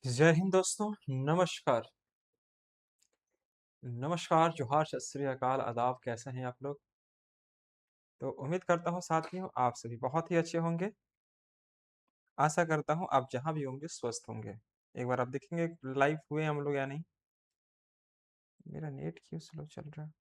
जय हिंद दोस्तों। नमस्कार। नमस्कार, जोहार, सत श्री अकाल, आदाब। कैसे हैं आप लोग? तो उम्मीद करता हूँ साथियों आप सभी बहुत ही अच्छे होंगे। आशा करता हूँ आप जहाँ भी होंगे स्वस्थ होंगे। एक बार आप देखेंगे लाइव हुए हम लोग या नहीं। मेरा नेट क्यों स्लो चल रहा है?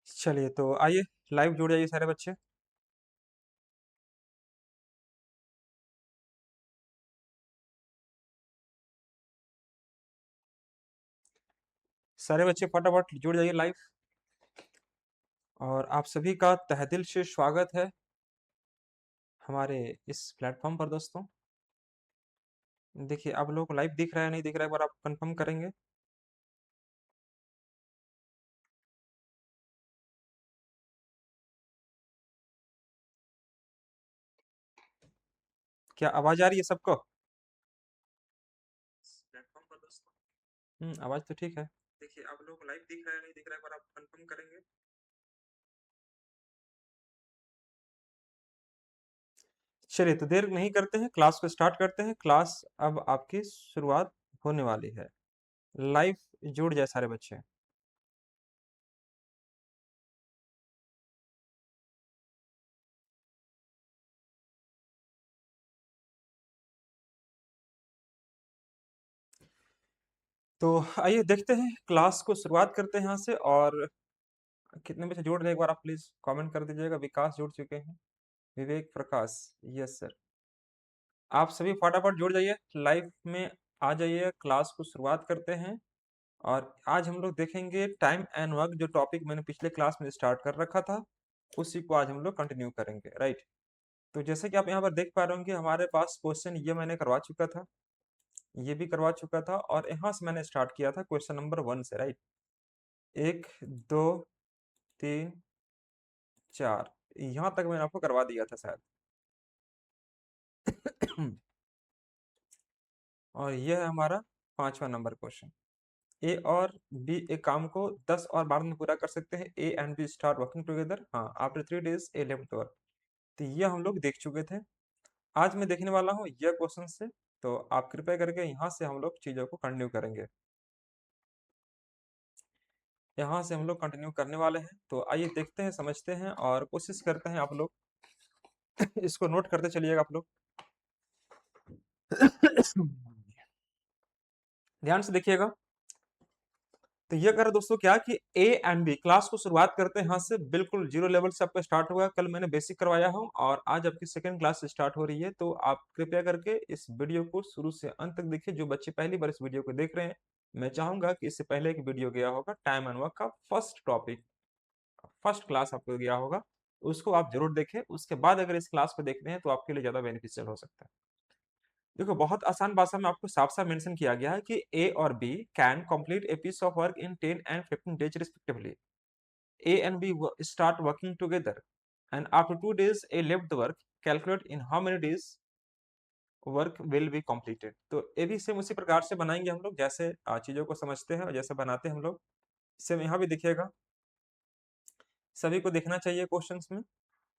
चलिए तो आइए लाइव जुड़ जाइए सारे बच्चे। सारे बच्चे फटाफट जुड़ जाइए लाइव। और आप सभी का तहे दिल से स्वागत है हमारे इस प्लेटफॉर्म पर दोस्तों। देखिए आप लोग को लाइव दिख रहा है नहीं दिख रहा है, एक बार आप कंफर्म करेंगे। क्या आवाज आ रही है सबको? प्लेटफॉर्म पर दोस्तों। आवाज तो ठीक है। देखिए आप लोग को लाइव दिख रहा है नहीं दिख रहा है, एक बार आप कंफर्म करेंगे। चलिए तो देर नहीं करते हैं, क्लास को स्टार्ट करते हैं। क्लास अब आपकी शुरुआत होने वाली है। लाइव जुड़ जाए सारे बच्चे। तो आइए देखते हैं, क्लास को शुरुआत करते हैं यहाँ से। और कितने बच्चे जुड़ रहे हैं एक बार आप प्लीज कमेंट कर दीजिएगा। विकास जुड़ चुके हैं, विवेक, प्रकाश। Yes sir. आप सभी फटाफट जुड़ जाइए, लाइव में आ जाइए। क्लास को शुरुआत करते हैं। और आज हम लोग देखेंगे टाइम एंड वर्क, जो टॉपिक मैंने पिछले क्लास में स्टार्ट कर रखा था उसी को आज हम लोग कंटिन्यू करेंगे, राइट। तो जैसे कि आप यहाँ पर देख पा रहे होंगे हमारे पास क्वेश्चन ये मैंने करवा चुका था, ये भी करवा चुका था, और यहाँ से मैंने स्टार्ट किया था क्वेश्चन नंबर 1 से, राइट। 1 2 3 4, यहाँ तक मैंने आपको करवा दिया था शायद। और ये है हमारा 5वां नंबर क्वेश्चन। ए और बी एक काम को 10 और 12 में पूरा कर सकते हैं। A and B start working together, हाँ, after 3 days A left the work. तो ये हम लोग देख चुके थे। आज मैं देखने वाला हूँ यह क्वेश्चन से। तो आप कृपया करके यहाँ से हम लोग चीजों को कंटिन्यू करेंगे। यहाँ से हम लोग कंटिन्यू करने वाले हैं। तो आइए देखते हैं, समझते हैं और कोशिश करते हैं। आप लोग इसको नोट करते चलिएगा आप लोग। ध्यान से देखिएगा। तो ये कर दोस्तों क्या कि ए एंड बी क्लास को शुरुआत करते हैं यहाँ से, बिल्कुल जीरो लेवल से आपका स्टार्ट होगा। कल मैंने बेसिक करवाया हूँ और आज आपकी सेकंड क्लास स्टार्ट हो रही है। तो आप कृपया करके इस वीडियो को शुरू से अंत तक देखिए। जो बच्चे पहली बार इस वीडियो को देख रहे हैं, मैं चाहूंगा कि इससे पहले एक वीडियो गया होगा टाइम एंड वर्क का फर्स्ट टॉपिक, फर्स्ट क्लास आपको गया होगा, उसको आप जरूर देखें। उसके बाद अगर इस क्लास को देख रहे हैं तो आपके लिए ज्यादा बेनिफिशियल हो सकता है। देखो बहुत आसान भाषा में आपको साफ साफ मेंशन किया गया है कि ए और B can complete a piece of work in 10 and 15 days respectively. A and B start working together, and after 2 days A left the work. Calculate in how many days work will be completed. तो ये भी same उसी प्रकार से बनाएंगे हम लोग, जैसे चीजों को समझते हैं और जैसे बनाते हैं हम लोग। सेम यहाँ भी दिखिएगा, सभी को देखना चाहिए क्वेश्चंस में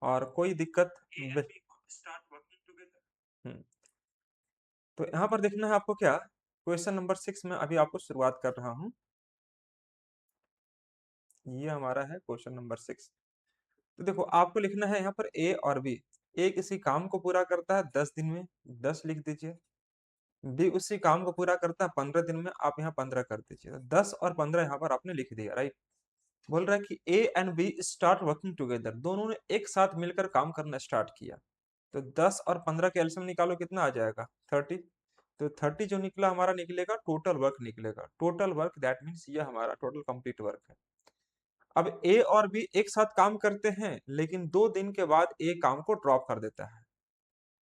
और कोई दिक्कत स्टार्ट वर्किंग टुगेदर। तो यहाँ पर देखना है आपको क्या, क्वेश्चन नंबर 6 में अभी आपको शुरुआत कर रहा हूँ। ये हमारा है क्वेश्चन नंबर 6। तो देखो आपको लिखना है यहाँ पर ए और बी। ए किसी काम को पूरा करता है 10 दिन में, 10 लिख दीजिए। बी उसी काम को पूरा करता है 15 दिन में, आप यहाँ 15 कर दीजिए। तो 10 और 15 यहाँ पर आपने लिख दिया, राइट। बोल रहा है कि A and B start working together, दोनों ने एक साथ मिलकर काम करना स्टार्ट किया। तो 10 और 15 के एलसीएम निकालो, कितना आ जाएगा? 30। तो 30 जो निकला हमारा निकलेगा टोटल वर्क निकलेगा। टोटल वर्क दैट मीन्स ये हमारा टोटल कंप्लीट वर्क है। अब ए और बी एक साथ काम करते हैं, लेकिन 2 दिन के बाद ए काम को ड्रॉप कर देता है।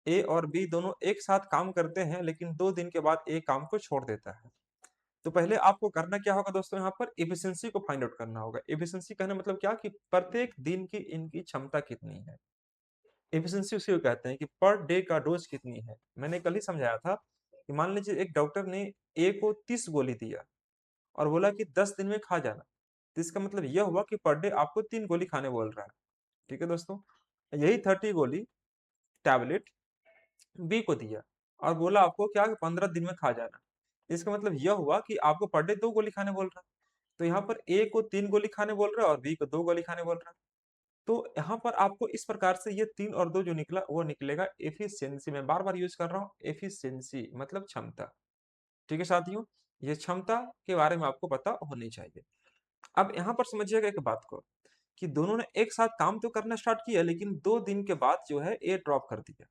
ए और बी दोनों एक साथ काम करते हैं, लेकिन 2 दिन के बाद ए काम को छोड़ देता है। तो पहले आपको करना क्या होगा दोस्तों, यहाँ पर एफिशिएंसी को फाइंड आउट करना होगा। एफिशिएंसी कहने मतलब क्या कि प्रत्येक दिन की इनकी क्षमता कितनी है। एफिशिएंसी उसी को कहते हैं कि पर डे का डोज कितनी है। मैंने कल ही समझाया था कि मान लीजिए एक डॉक्टर ने ए को 30 गोली दिया और बोला कि 10 दिन में खा जाना, तो इसका मतलब यह हुआ कि पर डे आपको 3 गोली खाने बोल रहा है। ठीक है दोस्तों, यही 30 गोली टैबलेट बी को दिया और बोला आपको क्या कि 15 दिन में खा जाना। इसका मतलब यह हुआ कि आपको पर डे 2 गोली खाने बोल रहा है। तो यहाँ पर ए को 3 गोली खाने बोल रहा है और बी को 2 गोली खाने बोल रहा है। तो यहाँ पर आपको इस प्रकार से ये 3 और 2 जो निकला वो निकलेगा एफिशिएंसी। मैं बार बार यूज कर रहा हूँ एफिशिएंसी मतलब क्षमता। ठीक है साथियों, ये क्षमता के बारे में आपको पता होनी चाहिए। अब यहाँ पर समझिएगा एक बात को कि दोनों ने एक साथ काम तो करना स्टार्ट किया, लेकिन 2 दिन के बाद जो है ए ड्रॉप कर दिया।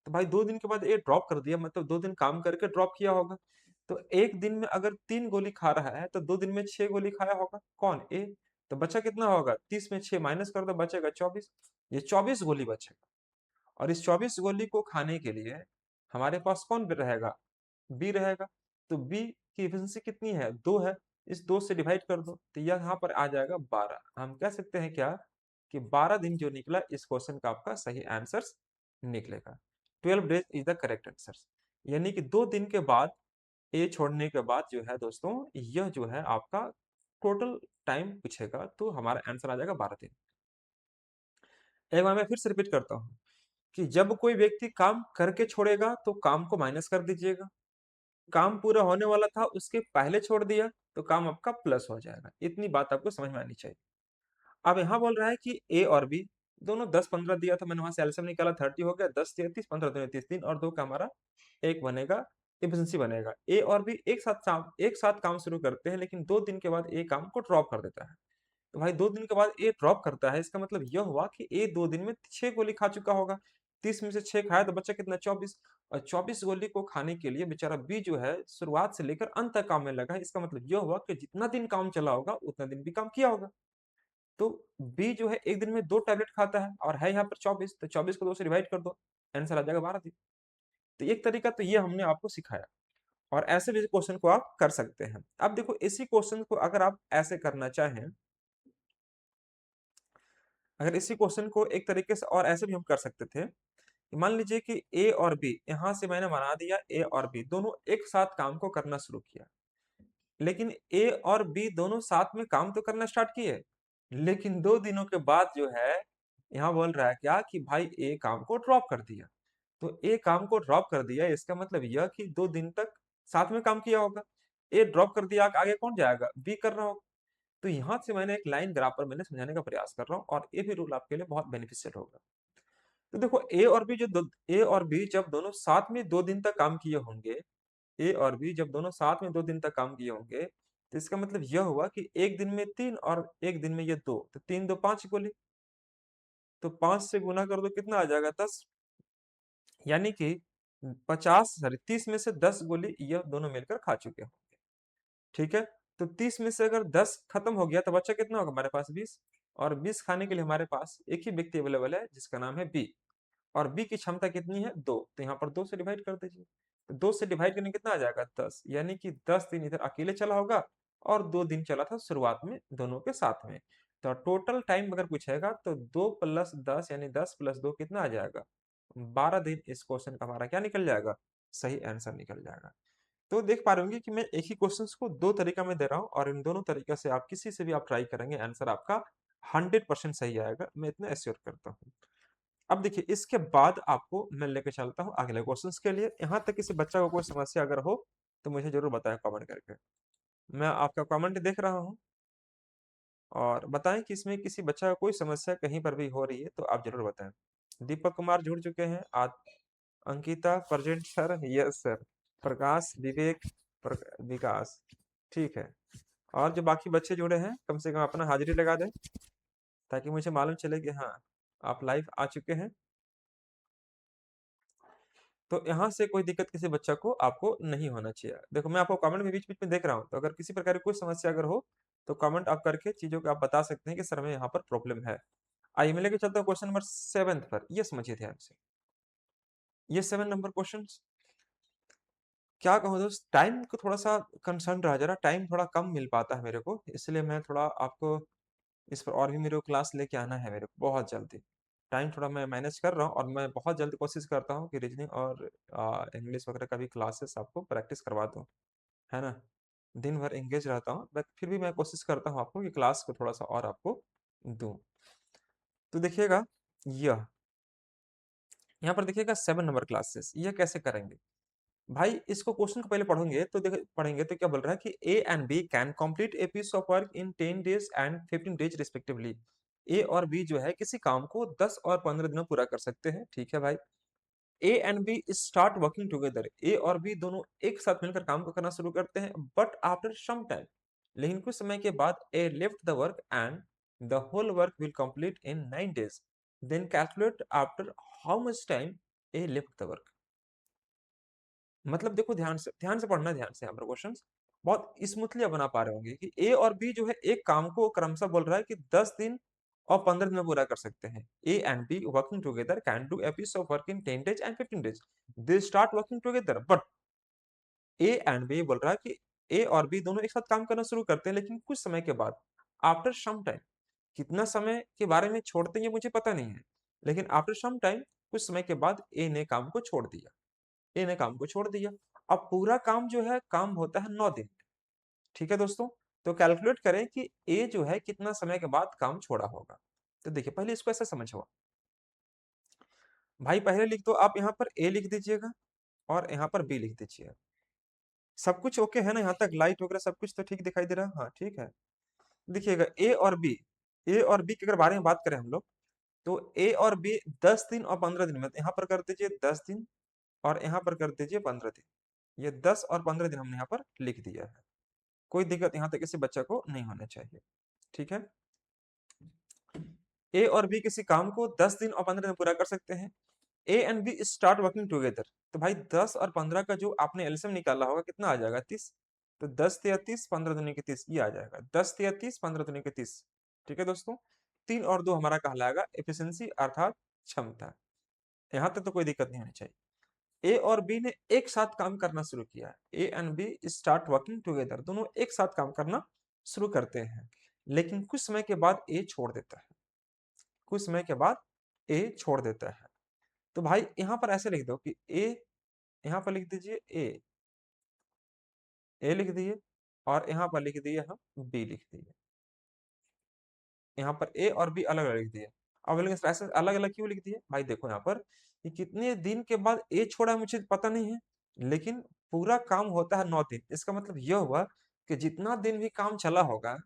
तो भाई 2 दिन के बाद ए ड्रॉप कर दिया मतलब 2 दिन काम करके ड्रॉप किया होगा। तो एक दिन में अगर 3 गोली खा रहा है तो 2 दिन में 6 गोली खाया होगा कौन, ए। तो बचा कितना होगा, 30 में 6 माइनस कर दो, बचेगा 24। ये 24 गोली बचेगा और इस 24 गोली को खाने के लिए हमारे पास कौन भी रहेगा, बी रहेगा। तो बी की एफिशिएंसी कितनी है, 2 है। इस 2 से डिवाइड कर दो तो यह यहाँ पर आ जाएगा 12। हम कह सकते हैं क्या कि 12 दिन जो निकला इस क्वेश्चन का आपका सही आंसर निकलेगा। 12 days is the correct answer. यानी कि 2 दिन के बाद ए छोड़ने के बाद जो है दोस्तों, यह जो है आपका टोटल टाइम पूछेगा तो हमारा आंसर आ जाएगा 12 दिन। एक बार मैं फिर से रिपीट करता हूँ कि जब कोई व्यक्ति काम करके छोड़ेगा तो काम को माइनस कर दीजिएगा। काम पूरा होने वाला था उसके पहले छोड़ दिया तो काम आपका प्लस हो जाएगा। इतनी बात आपको समझ में आनी चाहिए। अब यहाँ बोल रहा है कि ए और बी दोनों 10-15 दिया था, मैंने वहां से एलसीएम निकाला, 30 हो गया, 10 33, 15 दूनी 30, 3 और 2 का हमारा एक बनेगा, एफिशिएंसी बनेगा। ए और बी एक साथ काम शुरू करते हैं, लेकिन 2 दिन के बाद ए काम को ड्रॉप कर देता है। तो भाई 2 दिन के बाद ए ड्रॉप करता है, इसका मतलब यह हुआ कि ए 2 दिन में 6 गोली खा चुका होगा। 30 में से 6 खाया तो बच्चा कितना, 24। और 24 गोली को खाने के लिए बेचारा बी जो है शुरुआत से लेकर अंत तक काम में लगा है। इसका मतलब यह हुआ कि जितना दिन काम चला होगा उतना दिन भी काम किया होगा। तो बी जो है एक दिन में 2 टैबलेट खाता है और है यहाँ पर 24, तो 24 को 2 से डिवाइड कर दो, आंसर आ जाएगा 12 दिन। तो एक तरीका तो ये हमने आपको सिखाया और ऐसे भी क्वेश्चन को आप कर सकते हैं। अब देखो इसी क्वेश्चन को अगर आप ऐसे करना चाहें, अगर इसी क्वेश्चन को एक तरीके से और ऐसे भी हम कर सकते थे। मान लीजिए कि ए और बी, यहां से मैंने बना दिया ए और बी दोनों एक साथ काम को करना शुरू किया, लेकिन ए और बी दोनों साथ में काम तो करना स्टार्ट किए, लेकिन 2 दिनों के बाद जो है यहाँ बोल रहा है क्या कि भाई ए काम को ड्रॉप कर दिया। तो ए काम को ड्रॉप कर दिया इसका मतलब यह कि 2 दिन तक साथ में काम किया होगा। ए ड्रॉप कर दिया, आगे कौन जाएगा, बी कर रहा होगा। तो यहाँ से मैंने एक लाइन ग्राफ पर मैंने समझाने का प्रयास कर रहा हूँ और ये भी रूल आपके लिए बहुत बेनिफिशियल होगा। तो देखो ए और बी जब दोनों साथ में 2 दिन तक काम किए होंगे, ए और बी जब दोनों साथ में 2 दिन तक काम किए होंगे, तो इसका मतलब यह हुआ कि एक दिन में 3 और एक दिन में ये 2, तो 3 2 5 गोली। तो 5 से गुना कर दो कितना आ जाएगा, 10। यानी कि 30 में से 10 गोली ये दोनों मिलकर खा चुके होंगे। ठीक है, तो 30 में से अगर 10 खत्म हो गया तो बच्चा कितना होगा हमारे पास, 20। और 20 खाने के लिए हमारे पास एक ही व्यक्ति अवेलेबल है जिसका नाम है बी। और बी की क्षमता कितनी है, 2। तो यहाँ पर 2 से डिवाइड कर दीजिए। तो 2 से डिवाइड करने कितना आ जाएगा, 10। यानी कि 10 दिन इधर अकेले चला होगा और 2 दिन चला था शुरुआत में दोनों के साथ में। तो टोटल टाइम अगर पूछेगा तो 2 + 10 यानी 10 + 2 कितना आ जाएगा, 12 दिन। इस क्वेश्चन का हमारा क्या निकल जाएगा, सही आंसर निकल जाएगा। तो देख पा रहे होंगे कि मैं एक ही क्वेश्चन को 2 तरीका में दे रहा हूँ और इन दोनों तरीका से आप किसी से भी आप ट्राई करेंगे आंसर आपका 100% सही आएगा, मैं इतना एश्योर करता हूँ। अब देखिए इसके बाद आपको मैं लेके चलता हूँ अगले क्वेश्चंस के लिए। यहाँ तक किसी बच्चा को कोई समस्या अगर हो तो मुझे जरूर बताएं कमेंट करके। मैं आपका कमेंट देख रहा हूँ और बताएं कि इसमें किसी बच्चा को कोई समस्या कहीं पर भी हो रही है तो आप जरूर बताएं। दीपक कुमार जुड़ चुके हैं, Ankita present sir, yes sir. Prakash, Vivek, Vikas, ठीक है। और जो बाकी बच्चे जुड़े हैं कम से कम अपना हाजिरी लगा दें ताकि मुझे मालूम चले कि हाँ आप लाइव आ चुके हैं। तो यहाँ से कोई दिक्कत किसी बच्चा को आपको नहीं होना चाहिए। देखो मैं आपको कमेंट में बीच बीच में देख रहा हूँ, तो अगर किसी प्रकार की कोई समस्या अगर हो तो कमेंट आप करके चीजों को आप बता सकते हैं कि सर हमें यहाँ पर प्रॉब्लम है। आइए मैं लेके चलता हूँ क्वेश्चन नंबर 7 पर, ये समझिए ध्यान से। ये 7 नंबर क्वेश्चन क्या कहूँ दोस्त, टाइम को थोड़ा सा कंसर्न रहा, जरा टाइम थोड़ा कम मिल पाता है मेरे को, इसलिए मैं थोड़ा आपको इस पर और भी मेरे को क्लास लेके आना है मेरे को बहुत जल्दी। टाइम थोड़ा मैं मैनेज कर रहा हूँ और मैं बहुत जल्दी कोशिश करता हूँ कि रीजनिंग और इंग्लिश वगैरह का भी क्लासेस आपको प्रैक्टिस करवा दूँ, है ना। दिन भर एंगेज रहता हूँ, बट फिर भी मैं कोशिश करता हूँ आपको कि क्लास को थोड़ा सा और आपको दूँ। तो देखिएगा, यह यहाँ पर देखिएगा 7 नंबर क्लासेस, यह कैसे करेंगे भाई। इसको क्वेश्चन को पहले पढ़ेंगे तो पढ़ेंगे तो क्या बोल रहा है कि A and B can complete a piece of work in 10 days and 15 days respectively. A और बी जो है किसी काम को 10 और 15 दिनों पूरा कर सकते हैं, ठीक है भाई। A and B start working together, A और बी दोनों एक साथ मिलकर काम को करना शुरू करते हैं, बट आफ्टर सम टाइम, लेकिन कुछ समय के बाद A left the work and the whole work will complete in 9 days. Then calculate after how much time A left the work. मतलब देखो, ध्यान से पढ़ना, ध्यान से यहाँ पर क्वेश्चंस बहुत स्मूथली आप बना पा रहे होंगे कि ए और बी जो है एक काम को क्रमशः बोल रहा है कि 10 दिन और 15 दिन में पूरा कर सकते हैं। A and B working together can do a piece of work in 10 days and 15 days. They start working together, but A and B बोल रहा है कि ए और बी दोनों एक साथ काम करना शुरू करते हैं, लेकिन कुछ समय के बाद, आफ्टर सम टाइम, कितना समय के बारे में छोड़ते हैं ये मुझे पता नहीं है, लेकिन आफ्टर सम टाइम, कुछ समय के बाद ए ने काम को छोड़ दिया। ए ने काम को छोड़ दिया। अब पूरा काम जो है, काम होता है 9 दिन, ठीक है दोस्तों। तो कैलकुलेट करें कि ए जो है कितना समय के बाद काम छोड़ा होगा। तो देखिए, पहले इसको ऐसा समझो भाई, पहले लिख दो आप, यहाँ पर ए लिख दीजिएगा और यहाँ पर बी लिख दीजिएगा। सब कुछ ओके है ना, यहाँ तक लाइट वगैरह सब कुछ तो ठीक दिखाई दे रहा है, हाँ ठीक है। देखिएगा, ए और बी के अगर बारे में बात करें हम लोग, तो ए और बी 10 दिन और 15 दिन में, यहाँ पर कर दीजिए 10 दिन और यहाँ पर कर दीजिए 15 दिन। ये 10 और 15 दिन हमने यहाँ पर लिख दिया है। कोई दिक्कत यहाँ तक किसी बच्चा को नहीं होना चाहिए, ठीक है। ए और बी किसी काम को 10 दिन और 15 दिन पूरा कर सकते हैं। A and B start working together, तो भाई 10 और 15 का जो आपने एलसीएम निकाला होगा कितना आ जाएगा, 30। तो 10 तिया 30, 15 दूनी के 30, ये आ जाएगा 10 तिया 30, 15 दूनी के 30। ठीक है दोस्तों, 3 और 2 हमारा कहलाएगा एफिशिएंसी अर्थात क्षमता। यहाँ तक तो कोई दिक्कत नहीं होनी चाहिए। ए और बी ने एक साथ काम करना शुरू किया, A and B start working together, दोनों एक साथ काम करना शुरू करते हैं, लेकिन कुछ समय के बाद ए छोड़ देता है। कुछ समय के बाद ए छोड़ देता है। तो भाई यहाँ पर ऐसे लिख दो कि ए, यहाँ पर लिख दीजिए ए लिख दिए, और यहाँ पर लिख दिए हम बी लिख दिए। यहाँ पर ए और बी अलग अलग लिख दिए। अब लेकिन ऐसे अलग अलग क्यों लिख दिए भाई, देखो यहाँ पर कि कितने दिन के बाद ए छोड़ा है मुझे पता नहीं है, लेकिन पूरा काम होता है 9 दिन। इसका मतलब यह हुआ कि जितना दिन भी काम चला होगा,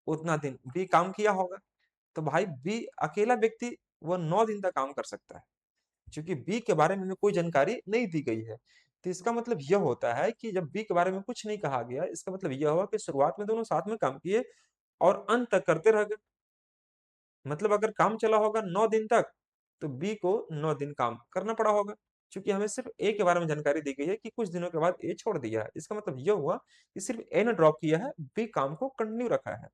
उतना दिन बी काम किया होगा। तो भाई बी अकेला व्यक्ति वो 9 दिन तक काम कर सकता है, क्योंकि बी के बारे में हमें कोई जानकारी नहीं दी गई है। तो इसका मतलब यह होता है कि जब बी के बारे में कुछ नहीं कहा गया, इसका मतलब यह हुआ कि शुरुआत में दोनों साथ में काम किए और अंत तक करते रह गए। मतलब अगर काम चला होगा 9 दिन तक, तो बी को 9 दिन काम करना पड़ा होगा, क्योंकि हमें सिर्फ ए के बारे में जानकारी दी गई है कि कुछ दिनों के बाद ए छोड़ दिया है। इसका मतलब यह हुआ कि सिर्फ ए ने ड्रॉप किया है, बी काम को कंटिन्यू रखा है।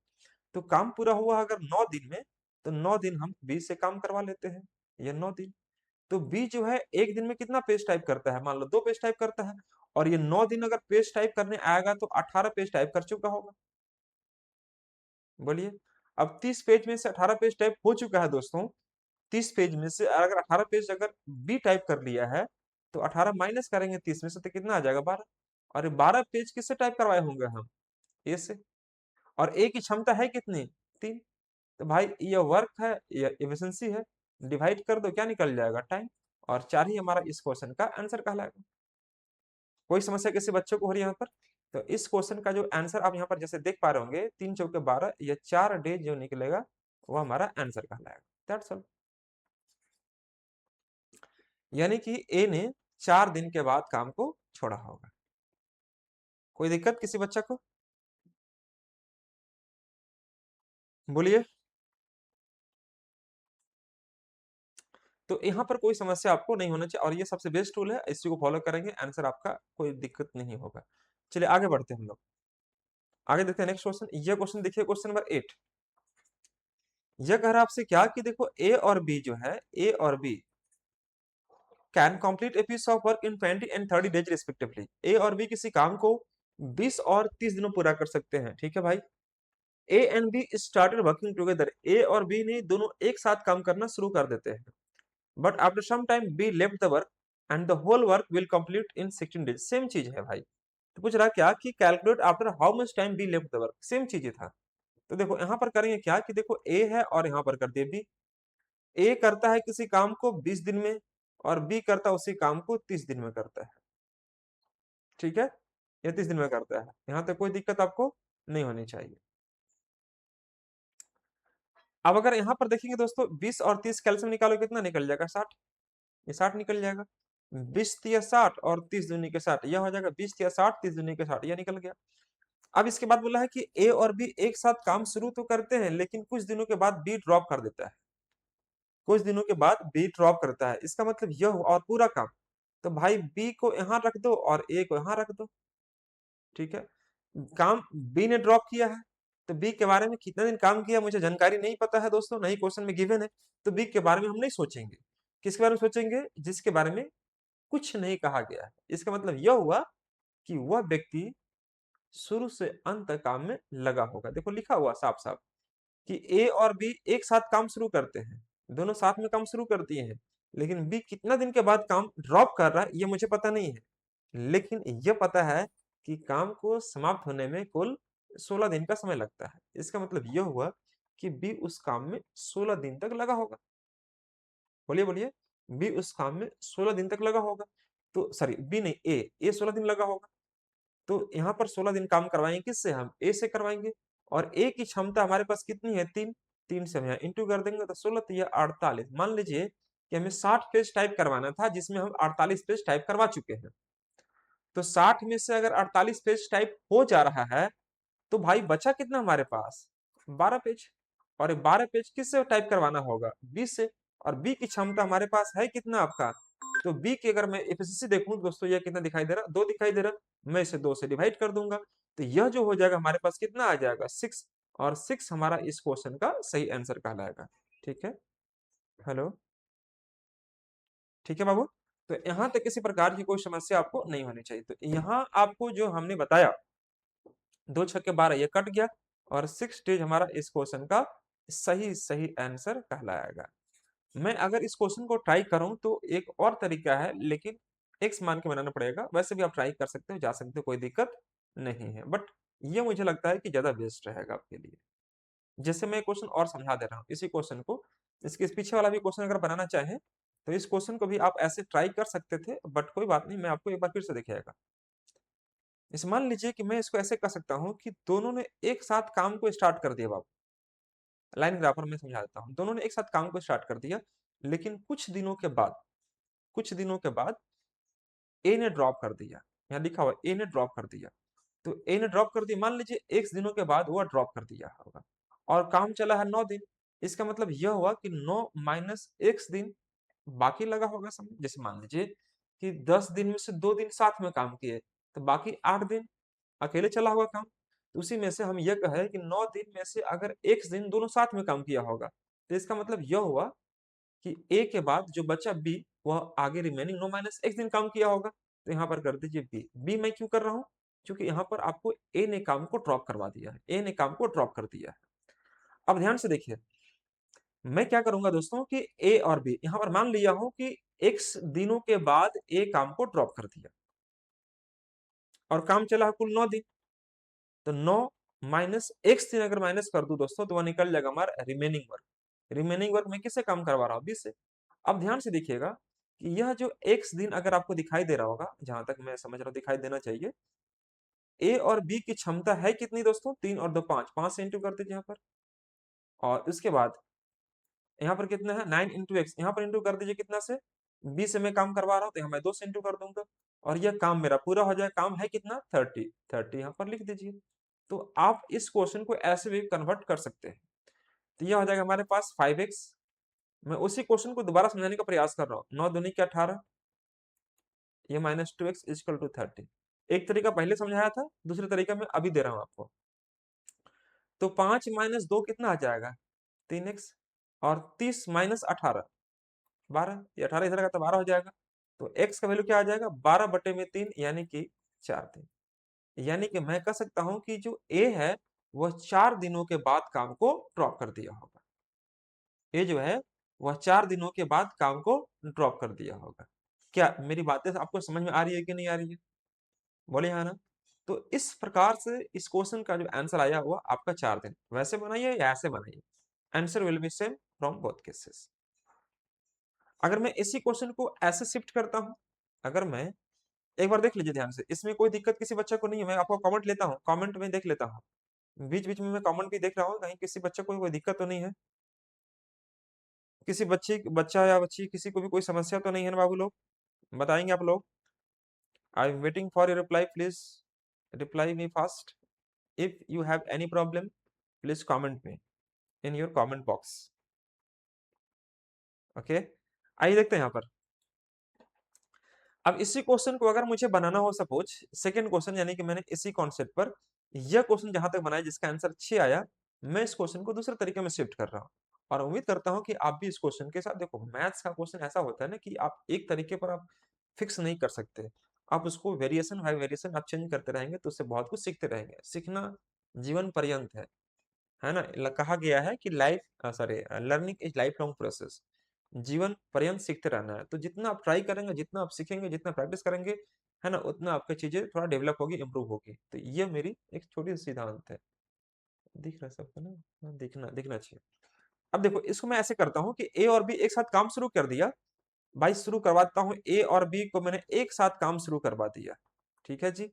तो काम पूरा हुआ अगर 9 दिन में, तो 9 दिन हम बी से काम करवा लेते हैं, ये 9 दिन। तो बी जो है एक दिन में कितना पेज टाइप करता है, मान लो 2 पेज टाइप करता है, और ये 9 दिन अगर पेज टाइप करने आएगा तो 18 पेज टाइप कर चुका होगा। बोलिए, अब 30 पेज में से 18 पेज टाइप हो चुका है दोस्तों। 30 पेज में से अगर 18 पेज अगर बी टाइप कर लिया है, तो 18 माइनस करेंगे 30 में से तो कितना आ जाएगा, 12। और ये 12 पेज किससे टाइप करवाए होंगे हम, ए से। और ए की क्षमता है कितनी, 3। तो भाई ये वर्क है, ये एफिशिएंसी है, डिवाइड कर दो, क्या निकल जाएगा, टाइम। और 4 ही हमारा इस क्वेश्चन का आंसर कहलाएगा। कोई समस्या किसी बच्चों को हो रही है यहाँ पर? तो इस क्वेश्चन का जो आंसर आप यहाँ पर जैसे देख पा रहे होंगे, 3 चौके 12, ये 4 डेज जो निकलेगा वो हमारा आंसर कहलाएगा। That's all. यानी कि ए ने 4 दिन के बाद काम को छोड़ा होगा। कोई दिक्कत किसी बच्चा को? बोलिए। तो यहाँ पर कोई समस्या आपको नहीं होना चाहिए, और ये सबसे बेस्ट टूल है, इसी को फॉलो करेंगे आंसर आपका कोई दिक्कत नहीं होगा। चलिए आगे बढ़ते हैं हम लोग। आगे देखते हैं नेक्स्ट क्वेश्चन। ये क्वेश्चन देखिए, क्वेश्चन नंबर 8। यह कह रहा है आपसे क्या कि देखो, ए और बी जो है, ए और B can complete a piece of work in 20 and 30 days respectively. A और बी किसी काम को 20 और 30 दिनों पूरा कर सकते हैं, ठीक है भाई। A and B started working together, A और बी ने दोनों एक साथ काम करना शुरू कर देते हैं। But after some time B left the work and the whole work will complete in 16 days. Same चीज है भाई। तो पूछ रहा क्या कि calculate after how much time B left the work, same चीज ही था। तो देखो यहाँ पर करेंगे क्या कि देखो ए है और यहाँ पर कर दिए बी। ए करता है किसी काम को 20 दिन में और बी करता है उसी काम को 30 दिन में करता है, ठीक है। ये 30 दिन में करता है, यहाँ तक कोई दिक्कत आपको नहीं होनी चाहिए। अब अगर यहाँ पर देखेंगे दोस्तों 20 और 30 कैल्सियम निकालो कितना निकल जाएगा, 60। ये 60 निकल जाएगा। 20 तिया 60 और 30 दूनी के 60, यह हो जाएगा 20 तिया 60 30 दूनी के 60, यह निकल गया। अब इसके बाद बोला है कि ए और बी एक साथ काम शुरू तो करते हैं लेकिन कुछ दिनों के बाद बी ड्रॉप कर देता है। कुछ दिनों के बाद बी ड्रॉप करता है, इसका मतलब यह हुआ और पूरा काम। तो भाई बी को यहाँ रख दो और ए को यहाँ रख दो, ठीक है। काम बी ने ड्रॉप किया है, तो बी के बारे में कितने दिन काम किया मुझे जानकारी नहीं पता है दोस्तों, नहीं क्वेश्चन में गिवन है। तो बी के बारे में हम नहीं सोचेंगे। किसके बारे में सोचेंगे, जिसके बारे में कुछ नहीं कहा गया है। इसका मतलब यह हुआ कि वह व्यक्ति शुरू से अंत तक काम में लगा होगा। देखो लिखा हुआ साफ साफ कि ए और बी एक साथ काम शुरू करते हैं, दोनों साथ में काम शुरू करती हैं, लेकिन बी कितना दिन के बाद काम ड्रॉप कर रहा है ये मुझे पता नहीं है। लेकिन यह पता है कि काम को समाप्त होने में कुल 16 दिन का समय लगता है। इसका मतलब यह हुआ कि बी उस काम में 16 दिन तक लगा होगा। बोलिए बोलिए, बी उस काम में 16 दिन तक लगा होगा। तो सॉरी बी नहीं, ए 16 दिन लगा होगा। तो यहाँ पर 16 दिन काम करवाएंगे किससे, हम ए से करवाएंगे। और ए की क्षमता हमारे पास कितनी है, 3। 3 से हम यहाँ इंटू कर देंगे तो 16 या 48। मान लीजिए कि हमें 60 पेज टाइप करवाना था जिसमें हम 48 पेज टाइप करवा चुके हैं। तो 60 में से अगर 48 पेज टाइप हो जा रहा है तो भाई बचा कितना हमारे पास, 12 पेज। और 12 पेज किससे टाइप करवाना होगा, 20 से। और बी की क्षमता हमारे पास है कितना आपका, तो बी की अगर मैं एफिशिएंसी देखूं दोस्तों, ये कितना दिखाई दे रहा, 2 दिखाई दे रहा। मैं इसे 2 से डिवाइड कर दूंगा तो यह जो हो जाएगा हमारे पास कितना आ जाएगा, 6। और 6 हमारा इस क्वेश्चन का सही आंसर कहलाएगा, ठीक है। हेलो, ठीक है बाबू। तो यहाँ तक किसी प्रकार की कोई समस्या आपको नहीं होनी चाहिए। तो यहाँ आपको जो हमने बताया 2 छक्के 12 ये कट गया और 6 स्टेज हमारा इस क्वेश्चन का सही सही आंसर कहलाएगा। मैं अगर इस क्वेश्चन को ट्राई करूं तो एक और तरीका है, लेकिन एक्स मान के बनाना पड़ेगा। वैसे भी आप ट्राई कर सकते हो, जा सकते हो, कोई दिक्कत नहीं है। बट ये मुझे लगता है कि ज्यादा बेस्ट रहेगा आपके लिए। जैसे मैं क्वेश्चन और समझा दे रहा हूँ, इसी क्वेश्चन को, इसके पीछे वाला भी क्वेश्चन अगर बनाना चाहें तो इस क्वेश्चन को भी आप ऐसे ट्राई कर सकते थे। बट कोई बात नहीं, मैं आपको एक बार फिर से दिखाएगा। इस मान लीजिए कि मैं इसको ऐसे कर सकता हूँ कि दोनों ने एक साथ काम को स्टार्ट कर दिया बाबू। लाइन ग्राफर में समझा देता हूँ, दोनों ने एक साथ काम को स्टार्ट कर दिया, लेकिन कुछ दिनों के बाद ए ने ड्रॉप कर दिया। यहाँ लिखा हुआ ए ने ड्रॉप कर दिया। तो ए ने ड्रॉप कर दिया, मान लीजिए एक्स दिनों के बाद वह ड्रॉप कर दिया होगा और काम चला है 9 दिन। इसका मतलब यह हुआ कि 9 माइनस एक्स दिन बाकी लगा होगा समय। जैसे मान लीजिए कि 10 दिन में से 2 दिन साथ में काम किए तो बाकी 8 दिन अकेले चला हुआ काम। तो उसी में से हम यह कहे कि 9 दिन में से अगर एक्स दिन दोनों साथ में काम किया होगा, तो इसका मतलब यह हुआ कि ए के बाद जो बचा बी वह आगे रिमेनिंग 9 माइनस एक्स दिन काम किया होगा। तो यहाँ पर कर दीजिए बी। बी मैं क्यों कर रहा हूँ, क्योंकि यहाँ पर आपको ए ने काम को ड्रॉप करवा दिया है, ए ने काम को ड्रॉप कर दिया है। अब ध्यान से देखिए, मैं क्या करूंगा दोस्तों कि ए और बी यहाँ पर मान लिया हूं कि एक्स दिनों के बाद ए काम को ड्रॉप कर दिया और काम चला कुल 9 दिन। तो 9 माइनस एक्स दिन अगर माइनस कर दूं दोस्तों तो वह निकल जाएगा हमारा रिमेनिंग वर्क। रिमेनिंग वर्क मैं किससे काम करवा रहा हूँ, बी से। अब ध्यान से देखिएगा कि यह जो एक्स दिन अगर आपको दिखाई दे रहा होगा, जहां तक मैं समझ रहा हूं दिखाई देना चाहिए, ए और बी की क्षमता है कितनी दोस्तों, 3 और 2 5, 5 से इंटू कर दीजिए यहाँ पर। और उसके बाद यहाँ पर कितना है 9 इंटू एक्स, यहाँ पर इंटू कर दीजिए कितना से, बी से मैं काम करवा रहा हूँ तो यहाँ मैं 2 से इंटू कर दूंगा और यह काम मेरा पूरा हो जाए। काम है कितना 30, 30 यहाँ पर लिख दीजिए। तो आप इस क्वेश्चन को ऐसे भी कन्वर्ट कर सकते हैं। तो यह हो जाएगा हमारे पास 5x। मैं उसी क्वेश्चन को दोबारा समझाने का प्रयास कर रहा हूँ। 9 दूनी के 18, ये माइनस 2x इक्वल टू 30। एक तरीका पहले समझाया था, दूसरे तरीका में अभी दे रहा हूँ आपको। तो 5 माइनस 2 कितना आ जाएगा, 3x। और 30 माइनस 18, 12। ये 18 इधर का तो 12 हो जाएगा। तो x का वैल्यू क्या आ जाएगा, 12/3 यानी कि 4 दिन। यानी कि मैं कह सकता हूं कि जो ए है वह 4 दिनों के बाद काम को ड्रॉप कर दिया होगा। ए जो है वह 4 दिनों के बाद काम को ड्रॉप कर दिया होगा। क्या मेरी बातें आपको समझ में आ रही है कि नहीं आ रही है? बोले हाँ ना। तो इस प्रकार से इस क्वेश्चन का जो आंसर आया हुआ आपका 4 दिन, वैसे बनाइए या ऐसे बनाइए, answer will be same from both cases. अगर मैं इसी क्वेश्चन को ऐसे शिफ्ट करता हूं, अगर मैं एक बार देख लीजिए ध्यान से, इसमें कोई दिक्कत किसी बच्चे को नहीं है, मैं आपको कमेंट लेता हूँ, कमेंट में देख लेता हूँ, बीच बीच में मैं कमेंट भी देख रहा हूँ, कहीं किसी बच्चे को कोई दिक्कत तो नहीं है, किसी बच्चा या बच्ची किसी को भी कोई समस्या तो नहीं है ना बाबू लोग? बताएंगे आप लोग? I am waiting for your reply, please reply me fast. If you have any problem please comment me in your comment box. Okay, आइए देखते हैं यहाँ पर। अब इसी क्वेश्चन को अगर मुझे बनाना हो, सपोज सेकंड क्वेश्चन, यानी कि मैंने इसी कॉन्सेप्ट पर यह क्वेश्चन जहां तक बनाया जिसका आंसर 6 आया, मैं इस क्वेश्चन को दूसरे तरीके में शिफ्ट कर रहा हूँ और उम्मीद करता हूं कि आप भी इस क्वेश्चन के साथ, देखो मैथ्स का क्वेश्चन ऐसा होता है ना कि आप एक तरीके पर आप फिक्स नहीं कर सकते, आप उसको वेरिएशन बाय वेरिएशन आप चेंज करते रहेंगे तो उससे बहुत कुछ सीखते रहेंगे। सीखना जीवन पर्यंत है ना, कहा गया है कि life sorry learning is life long process, जीवन पर्यंत सीखते रहना है। तो जितना आप ट्राई करेंगे, जितना आप सीखेंगे, जितना प्रैक्टिस करेंगे, है ना, उतना आपकी चीजें थोड़ा डेवलप होगी, इंप्रूव होगी। तो ये मेरी एक छोटी सी सिद्धांत है। दिख रहा है सबको ना? हाँ, दिखना दिखना चाहिए। अब देखो इसको मैं ऐसे करता हूँ कि ए और बी एक साथ काम शुरू कर दिया, भाई शुरू करवाता हूँ, ए और बी को मैंने एक साथ काम शुरू करवा दिया। ठीक है जी,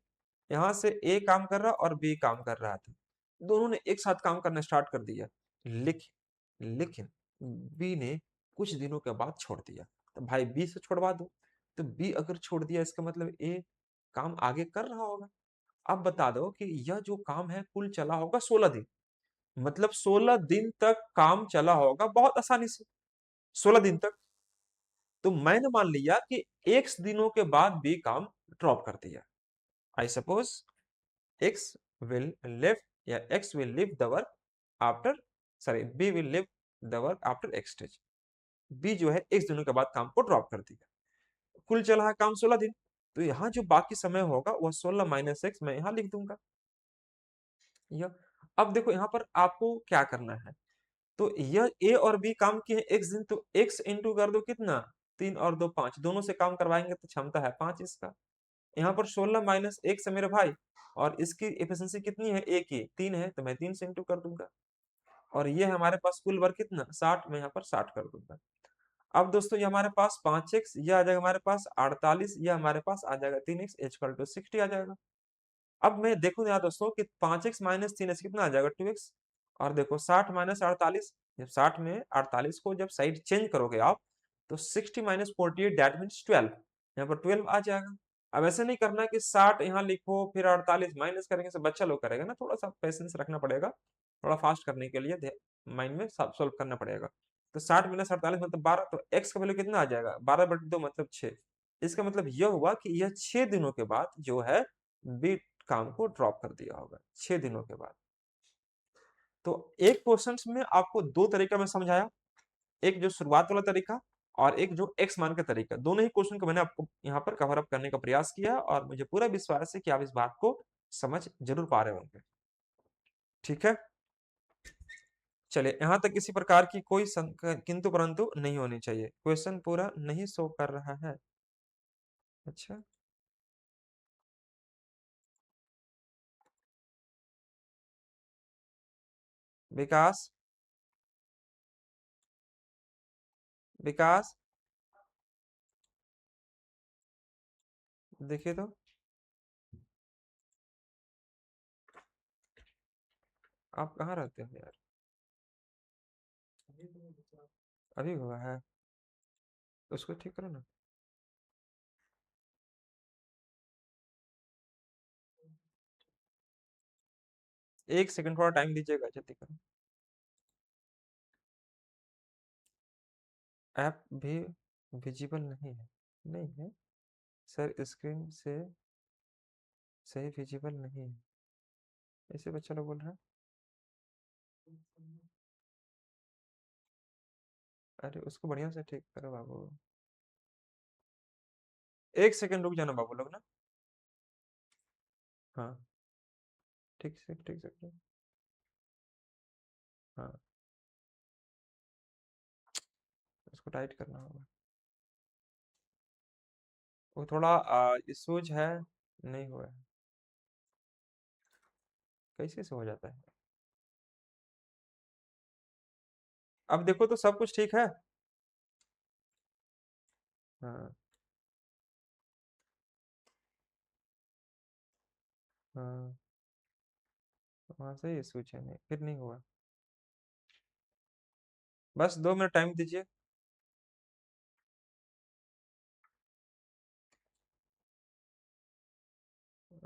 यहाँ से ए काम कर रहा और बी काम कर रहा था, दोनों ने एक साथ काम करना स्टार्ट कर दिया। लेकिन लेकिन बी ने कुछ दिनों के बाद छोड़ दिया, तो भाई बी से छोड़वा दो। तो बी अगर छोड़ दिया इसका मतलब ए काम आगे कर रहा होगा। अब बता दो कि यह जो काम है कुल चला होगा 16 दिन, मतलब 16 दिन तक काम चला होगा बहुत आसानी से, 16 दिन तक। तो मैंने मान लिया कि एक्स दिनों के बाद बी काम ड्रॉप कर दिया। I suppose X will leave या X will leave the work after, sorry B will leave the work after X stage. B जो है एक्स दिनों के बाद काम को ड्रॉप कर दिया, कुल चला है काम 16 दिन। तो यहाँ जो बाकी समय होगा वह 16 - x मैं यहाँ लिख दूंगा। यह अब देखो यहाँ पर आपको क्या करना है, तो यह ए और बी काम किए एक्स दिन, तो एक्स इंटू कर दो कितना, 3 और 2 5, दोनों से काम करवाएंगे तो क्षमता है 5 इसका। यहाँ पर 16 - 1 है मेरे भाई, और इसकी एफिशिएंसी कितनी है, ए की 3 है, तो मैं 3 से इंटू कर दूंगा। और ये हमारे पास कुल वर्क कितना 60, मैं यहाँ पर 60 कर दूंगा। अब दोस्तों ये हमारे पास 5x, ये आ जाएगा हमारे पास 48, ये हमारे पास आ जाएगा 3x, इक्वल टू 60 आ जाएगा। अब मैं देखूं यहाँ दोस्तों कि 5x - 3x कितना आ जाएगा 2x। और देखो 60 - 48, जब 60 में 48 को जब साइड चेंज करोगे आप, तो 60 - 48 दैट मीन्स 12, यहाँ पर 12 आ जाएगा। अब ऐसे नहीं करना कि 60 यहाँ लिखो फिर 48 माइनस करेंगे, सब बच्चा लोग करेगा ना, थोड़ा सा पेशेंस रखना पड़ेगा, थोड़ा फास्ट करने के लिए माइंड में सॉल्व करना पड़ेगा। तो 60 - 48 मतलब 12, तो एक्स का वैल्यू कितना आ जाएगा 12/2 मतलब 6। इसका मतलब यह हुआ कि यह 6 दिनों के बाद जो है बी काम को ड्रॉप कर दिया होगा, 6 दिनों के बाद। तो एक क्वेश्चन में आपको दो तरीका में समझाया, एक जो शुरुआत वाला तरीका और एक जो एक्स मान का तरीका, दोनों ही क्वेश्चन को मैंने आपको यहाँ पर कवर अप करने का प्रयास किया और मुझे पूरा विश्वास है कि आप इस बात को समझ जरूर पा रहे होंगे। ठीक है, चलिए यहाँ तक किसी प्रकार की कोई किंतु परंतु नहीं होनी चाहिए। क्वेश्चन पूरा नहीं शो कर रहा है, अच्छा विकास, विकास देखिए तो, आप कहाँ रहते हो यार? अभी हुआ है, उसको ठीक करो ना। 1 सेकंड थोड़ा टाइम दीजिएगा, जल्दी करो। ऐप भी विजिबल नहीं है, नहीं है सर, स्क्रीन से सही विजिबल नहीं है, ऐसे बच्चा लोग बोल रहा है। अरे उसको बढ़िया से ठीक करो बाबू। एक सेकंड रुक जाना बाबू लोग ना। हाँ, ठीक से ठीक से। हाँ, इसको टाइट करना होगा। वो थोड़ा इशूज है, नहीं हुआ है। कैसे से हो जाता है? अब देखो तो सब कुछ ठीक है। हाँ। हाँ, वहाँ से ही इशूज है, नहीं फिर नहीं हुआ। बस 2 मिनट टाइम दीजिए।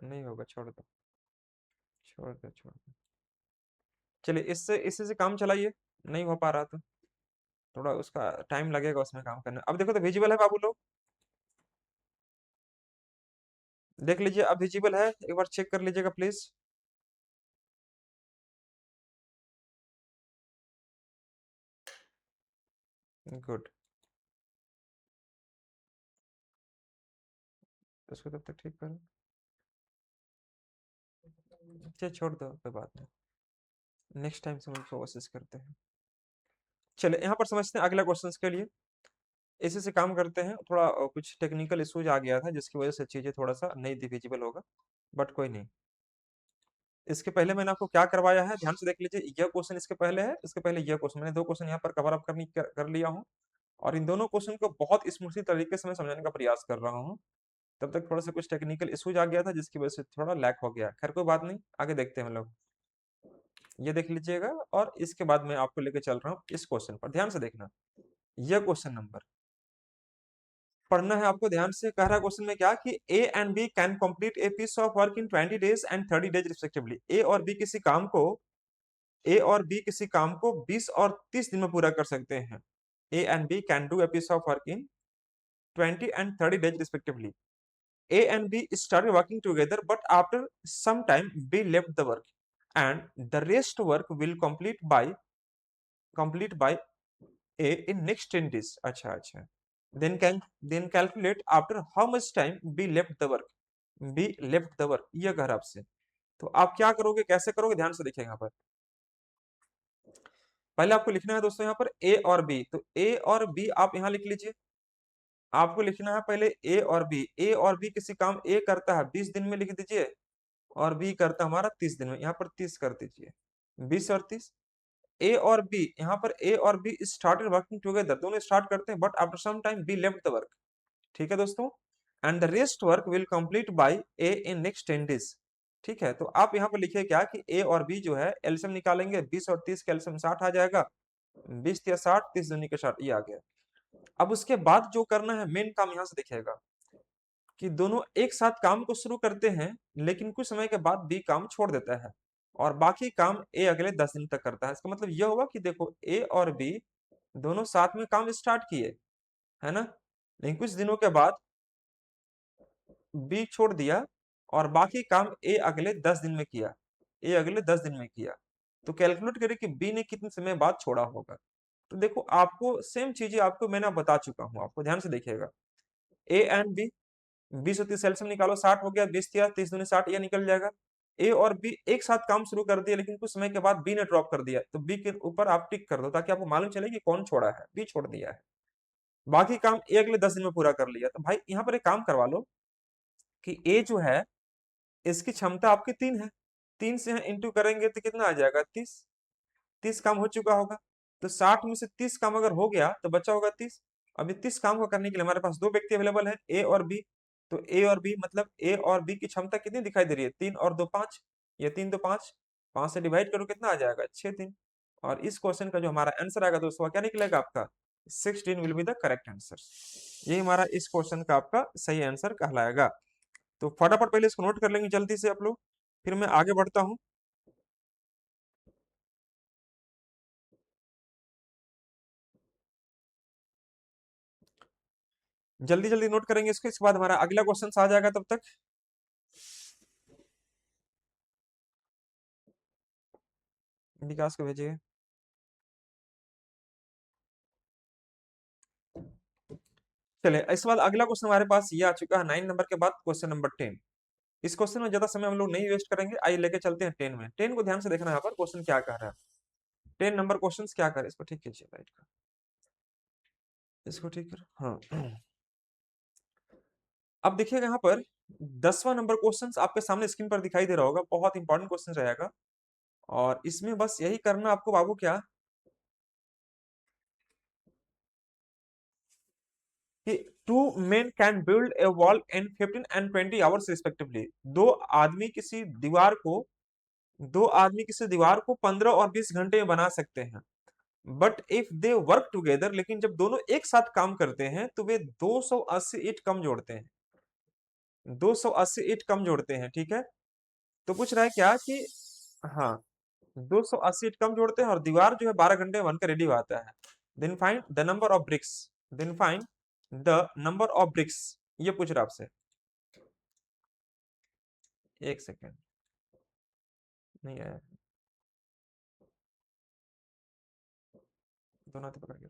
नहीं होगा, छोड़ दो। छोड़ दो छोड़ दो। चलिए इससे इसी से काम चलाइए। नहीं हो पा रहा तो थोड़ा उसका टाइम लगेगा उसमें काम करने। अब देखो तो विजिबल है बाबू लोग। देख लीजिए, अब विजिबल है, एक बार चेक कर लीजिएगा प्लीज। गुड। उसको तब तक ठीक करो। चलिए छोड़ दो, कोई बात नहीं। नेक्स्ट टाइम से हम कोशिश करते हैं। चलिए यहाँ पर समझते हैं अगला क्वेश्चन के लिए। इसी से काम करते हैं। थोड़ा कुछ टेक्निकल इशूज आ गया था जिसकी वजह से चीजें थोड़ा सा नहीं विजिबल होगा, बट कोई नहीं। इसके पहले मैंने आपको क्या करवाया है, ध्यान से देख लीजिए। यह क्वेश्चन इसके पहले है, इसके पहले यह क्वेश्चन। मैंने 2 क्वेश्चन यहाँ पर कवर अप कर लिया हूँ। और इन दोनों क्वेश्चन को बहुत स्मूथली तरीके से मैं समझाने का प्रयास कर रहा हूँ। तब तक थोड़ा सा कुछ टेक्निकल इश्यूज आ गया था जिसकी वजह से थोड़ा लैक हो गया। खैर कोई बात नहीं, आगे देखते हैं हम लोग। ये देख लीजिएगा और इसके बाद मैं आपको लेके चल रहा हूँ इस क्वेश्चन पर, ध्यान से देखना। यह क्वेश्चन नंबर पढ़ना है आपको ध्यान से। कह रहा क्वेश्चन में क्या कि A and B can complete a piece of work in 20 days and 30 days respectively. A और बी किसी काम को 20 और 30 दिन में पूरा कर सकते हैं। A and B can do a piece of work in 20 and 30 days respectively. A and B started working together, but after some time B left the work, and the rest work will complete by A in next 10 days. अच्छा अच्छा। Then calculate after how much time B left the work. B left the work, ये कह रहा आपसे। तो आप क्या करोगे, कैसे करोगे, ध्यान से देखिए यहाँ पर। पहले आपको लिखना है दोस्तों यहाँ पर ए और बी। तो ए और बी आप यहाँ लिख लीजिए। आपको लिखना है पहले ए और बी। ए और बी किसी काम ए करता है 20 दिन में, लिख दीजिए। और बी करता है हमारा 30 दिन में, यहाँ पर 30 कर दीजिए। 20 और 30। ए और बी, यहाँ पर ए और बी स्टार्टेड वर्किंग टुगेदर, दोनों स्टार्ट करते हैं, but after some time B left the work. ठीक है दोस्तों। And the rest work will complete by A in next 10 days। ठीक है, तो आप यहाँ पर लिखिए क्या कि ए और बी जो है एलसीएम निकालेंगे। 20 और 30 का एलसीएम 60 आ जाएगा। 20 या 60, 30 दूनी के 60, ये आ गया। अब उसके बाद जो करना है मेन काम, यहाँ से देखिएगा कि दोनों एक साथ काम को शुरू करते हैं, लेकिन कुछ समय के बाद बी काम छोड़ देता है और बाकी काम ए अगले 10 दिन तक करता है। इसका मतलब यह होगा कि देखो ए और बी दोनों साथ में काम स्टार्ट किए, है ना, लेकिन कुछ दिनों के बाद बी छोड़ दिया और बाकी काम ए अगले 10 दिन में किया। ए अगले 10 दिन में किया। तो कैलकुलेट करें कि बी ने कितने समय बाद छोड़ा होगा। तो देखो आपको सेम चीजें आपको मैंने बता चुका हूं, आपको ध्यान से देखिएगा। ए एंड बी, 20 और 30 एलसीएम निकालो, 60 हो गया। 20 या 30 दूनी 60, ये निकल जाएगा। ए और बी एक साथ काम शुरू कर दिया, लेकिन कुछ समय के बाद बी ने ड्रॉप कर दिया, तो बी के ऊपर आप टिक कर दो ताकि आपको मालूम चले कि कौन छोड़ा है। बी छोड़ दिया है। बाकी काम ए अगले 10 दिन में पूरा कर लिया। तो भाई यहाँ पर एक काम करवा लो कि ए जो है इसकी क्षमता आपकी 3 है। 3 से इंटू करेंगे तो कितना आ जाएगा, 30। 30 काम हो चुका होगा। तो 60 में से 30 काम अगर हो गया तो बचा होगा 30। अभी 30 काम को करने के लिए हमारे पास दो व्यक्ति अवेलेबल है, ए और बी। तो ए और बी मतलब ए और बी की क्षमता कितनी दिखाई दे रही है, 3 और 2 5। ये 3 2 5, 5 से डिवाइड करो कितना आ जाएगा, 6 3। और इस क्वेश्चन का जो हमारा आंसर आएगा दोस्तों, क्या निकलेगा आपका, 16 will be the correct answer. ये हमारा इस क्वेश्चन का आपका सही आंसर कहलाएगा। तो फटाफट पहले इसको नोट कर लेंगे जल्दी से आप लोग, फिर मैं आगे बढ़ता हूँ। जल्दी जल्दी नोट करेंगे इसको, इसके बाद हमारा अगला क्वेश्चन आ जाएगा तब तक। विकास को भेजिए। चले इस बार अगला क्वेश्चन हमारे पास ये आ चुका है 9 नंबर के बाद क्वेश्चन नंबर 10। इस क्वेश्चन में ज्यादा समय हम लोग नहीं वेस्ट करेंगे, आइए लेके चलते हैं 10 में। 10 को ध्यान से देखना, यहाँ पर क्वेश्चन क्या कह रहा है। 10 नंबर क्वेश्चन क्या कर, इसको ठीक कीजिए, राइट का इसको ठीक कर, हाँ। अब देखिएगा यहाँ पर 10वां नंबर क्वेश्चन आपके सामने स्क्रीन पर दिखाई दे रहा होगा, बहुत इंपॉर्टेंट क्वेश्चन रहेगा। और इसमें बस यही करना आपको बाबू, क्या कि two men can build a wall in 15 and 20 hours respectively. आदमी किसी दीवार को दो आदमी किसी दीवार को 15 और 20 घंटे में बना सकते हैं। But if they work together, लेकिन जब दोनों एक साथ काम करते हैं तो वे 280 ईंट कम जोड़ते हैं। 280 ईंट कम जोड़ते हैं, ठीक है। तो पूछ रहा है क्या कि, हाँ, 280 ईंट कम जोड़ते हैं और दीवार जो है 12 घंटे में बनकर रेडी हो आता है। Then find the number of bricks. Then find the number of bricks, ये पूछ रहा है आपसे। एक सेकेंड, नहीं आया, दोनों हाथ पकड़ के,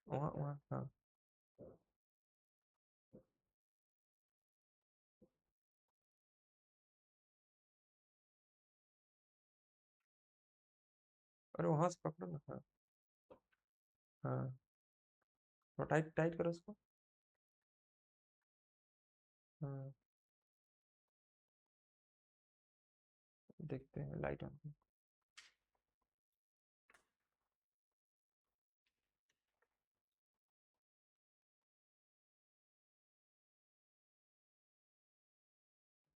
वहाँ वहाँ, हाँ। अरे वहां से पकड़ो ना, हाँ। हाँ, तो टाइट टाइट करो उसको। हाँ, देखते हैं लाइट ऑन।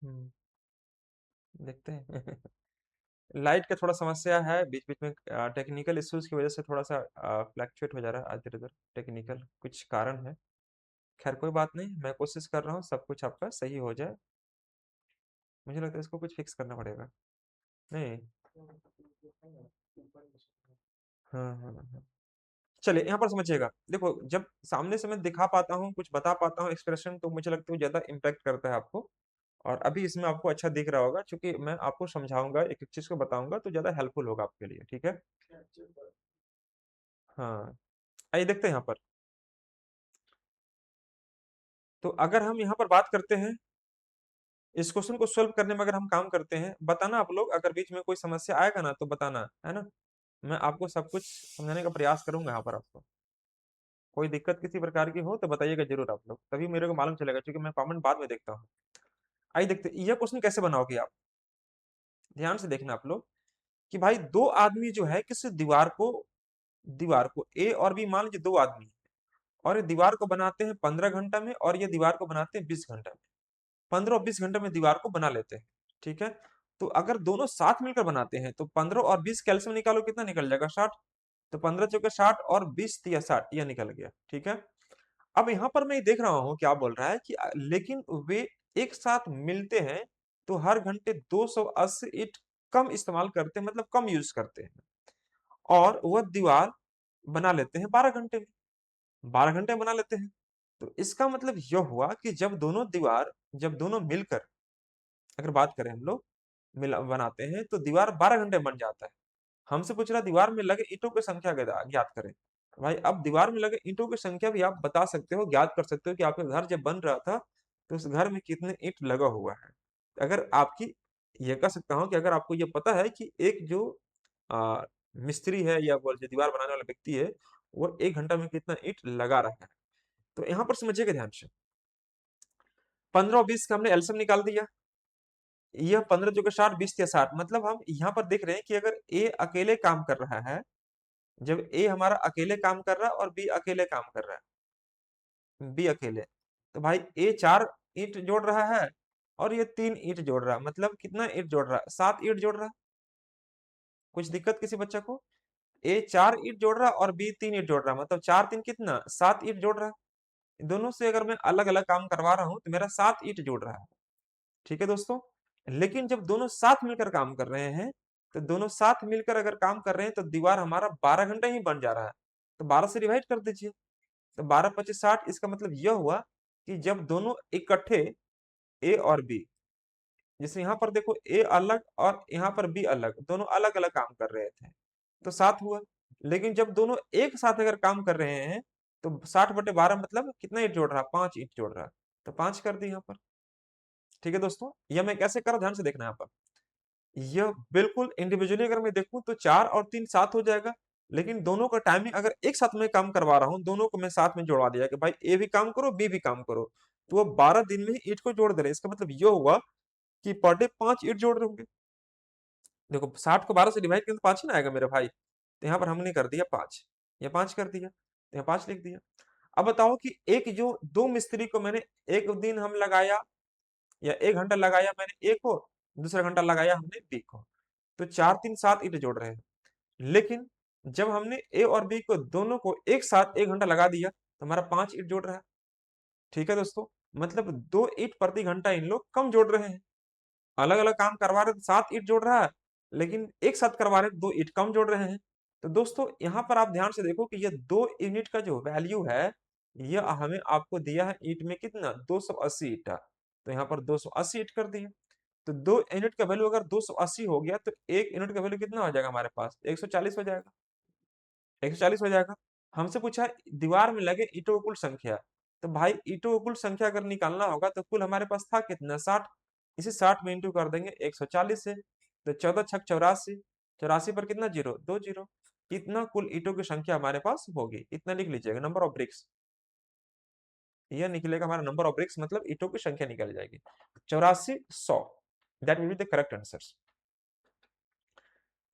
हम्म, देखते हैं। लाइट का थोड़ा समस्या है बीच बीच में, टेक्निकल इश्यूज की वजह से थोड़ा सा फ्लैक्चुएट हो जा रहा है इधर उधर, टेक्निकल कुछ कारण है। खैर कोई बात नहीं, मैं कोशिश कर रहा हूँ सब कुछ आपका सही हो जाए। मुझे लगता है इसको कुछ फिक्स करना पड़ेगा। नहीं, हाँ हाँ हाँ। चलिए यहाँ पर समझिएगा, देखो जब सामने से मैं दिखा पाता हूँ, कुछ बता पाता हूँ एक्सप्रेशन, तो मुझे लगता है वो ज्यादा इम्पैक्ट करता है आपको। और अभी इसमें आपको अच्छा दिख रहा होगा, क्योंकि मैं आपको समझाऊंगा, एक एक चीज को बताऊंगा तो ज्यादा हेल्पफुल होगा आपके लिए, ठीक है। हाँ, आइए देखते हैं यहाँ पर। तो अगर हम यहाँ पर बात करते हैं, इस क्वेश्चन को सॉल्व करने में अगर हम काम करते हैं, बताना आप लोग, अगर बीच में कोई समस्या आएगा ना तो बताना, है ना। मैं आपको सब कुछ समझाने का प्रयास करूंगा यहाँ पर आपको। कोई दिक्कत किसी प्रकार की हो तो बताइएगा जरूर आप लोग, तभी मेरे को मालूम चलेगा, क्योंकि मैं कमेंट बाद में देखता हूँ। आइए देखते हैं, यह क्वेश्चन कैसे बनाओगे आप। ध्यान से देखना आप लोग, कि भाई दो आदमी जो है किसी दीवार को ए और बी, मान लीजिए दो आदमी हैं, और ये दीवार को बनाते हैं 15 घंटा में, और ये दीवार को बनाते हैं 20 घंटा में। 15 और 20 घंटे में दीवार को बना लेते हैं, ठीक है। तो अगर दोनों साथ मिलकर बनाते हैं तो 15 और 20 कैल्सियम निकालो, कितना निकल जाएगा, 60। तो 15 चौके 60 और 20 तिया 60, यह निकल गया, ठीक है। अब यहाँ पर मैं देख रहा हूँ क्या बोल रहा है कि लेकिन वे एक साथ मिलते हैं तो हर घंटे 280 ईंट कम इस्तेमाल करते हैं, मतलब कम यूज करते हैं। और वह दीवार बना लेते हैं 12 घंटे में, 12 घंटे में बना लेते हैं। तो इसका मतलब यह हुआ कि जब दोनों मिलकर अगर बात करें हम लोग, मिला बनाते हैं तो दीवार 12 घंटे में बन जाता है। हमसे पूछ रहा दीवार में लगे ईंटों की संख्या ज्ञात करें। भाई अब दीवार में लगे ईंटों की संख्या भी आप बता सकते हो, ज्ञात कर सकते हो कि आपका घर जब बन रहा था तो उस घर में कितने ईंट लगा हुआ है। अगर आपकी, यह कह सकता हूं कि अगर आपको यह पता है कि एक जो आ, मिस्त्री है या बोल जो दीवार बनाने वाला व्यक्ति है, वो 1 घंटा में कितना ईंट लगा रहा है। तो यहाँ पर समझिएगा ध्यान से, 15 और 20 का हमने एलसीएम निकाल दिया। यह 15 चौके 60, 20 तिया 60, मतलब हम यहाँ पर देख रहे हैं कि अगर ए अकेले काम कर रहा है, जब ए हमारा अकेले काम कर रहा है और बी अकेले काम कर रहा है, बी अकेले, तो भाई ए 4 ईंट जोड़ रहा है और ये 3 ईंट जोड़ रहा है, मतलब कितना ईंट जोड़ रहा है, 7 ईंट जोड़ रहा है। कुछ दिक्कत किसी बच्चा को, ए 4 ईंट जोड़ रहा है और बी 3 ईंट जोड़ रहा है, मतलब 4 3 कितना, 7 ईंट जोड़ रहा है। दोनों से अगर मैं अलग अलग काम करवा रहा हूं तो मेरा 7 ईंट जोड़ रहा है, ठीक है दोस्तों। लेकिन जब दोनों साथ मिलकर काम कर रहे हैं, तो दोनों साथ मिलकर अगर काम कर रहे हैं तो दीवार हमारा 12 घंटे ही बन जा रहा है। तो 12 से डिवाइड कर दीजिए, तो 12 25 60, इसका मतलब यह हुआ कि जब दोनों इकट्ठे, ए और बी, जैसे यहाँ पर देखो ए अलग और यहाँ पर बी अलग, दोनों अलग अलग काम कर रहे थे, तो 7 हुआ। लेकिन जब दोनों एक साथ अगर काम कर रहे हैं तो 60/12 मतलब कितना ईंट जोड़ रहा है? 5 ईंट जोड़ रहा है। तो 5 कर दी यहाँ पर। ठीक है दोस्तों, यह मैं कैसे कर रहा हूं, ध्यान से देखना यहाँ पर। यह बिल्कुल इंडिविजुअली अगर मैं देखूं तो 4 और 3 7 हो जाएगा। लेकिन दोनों का टाइमिंग अगर एक साथ में काम करवा रहा हूं, दोनों को मैं साथ में जोड़वा दिया कि भाई ए भी काम करो, बी भी काम करो, तो वो 12 दिन में ही ईंट को जोड़ दे रहे। इसका मतलब ये हुआ कि पर डे 5 ईंट जोड़ रहे होंगे। देखो 60 को 12 से डिवाइड करें तो 5 ही ना आएगा मेरे भाई। तो यहाँ पर हमने कर दिया 5, या 5 कर दिया, तो यहाँ 5 लिख दिया। अब बताओ कि एक जो दो मिस्त्री को मैंने एक दिन हम लगाया या 1 घंटा लगाया मैंने ए को, दूसरा घंटा लगाया हमने बी को, तो 4 3 7 ईंट जोड़ रहे हैं। लेकिन जब हमने ए और बी को दोनों को एक साथ 1 घंटा लगा दिया तो हमारा 5 ईंट जोड़ रहा है। ठीक है दोस्तों, मतलब 2 ईंट प्रति घंटा इन लोग कम जोड़ रहे हैं। अलग अलग काम करवा रहे तो 7 ईंट जोड़ रहा है, लेकिन एक साथ करवा रहे तो 2 ईंट कम जोड़ रहे हैं। तो दोस्तों यहाँ पर आप ध्यान से देखो कि ये 2 यूनिट का जो वैल्यू है, ये हमें आपको दिया है ईंट में कितना, 280 ईंटा। तो यहाँ पर 280 ईंट कर दिए। तो 2 यूनिट का वैल्यू अगर 280 हो गया तो 1 यूनिट का वैल्यू कितना हो जाएगा हमारे पास, 140 हो जाएगा। 140 हो जाएगा। हमसे पूछा है दीवार में लगे ईंटों की कुल संख्या। तो भाई ईंटों की कुल संख्या अगर निकालना होगा तो कुल हमारे पास था कितना, 60। इसे 60 में इंटू कर देंगे 140 से। तो 14 छक 84, 84 पर कितना जीरो, 2 जीरो। इतना कुल ईंटों की संख्या हमारे पास होगी, इतना लिख लीजिएगा, नंबर ऑफ ब्रिक्स। यह निकलेगा हमारा नंबर ऑफ ब्रिक्स, मतलब ईंटों की संख्या निकल जाएगी 84 100। That will be the correct answer.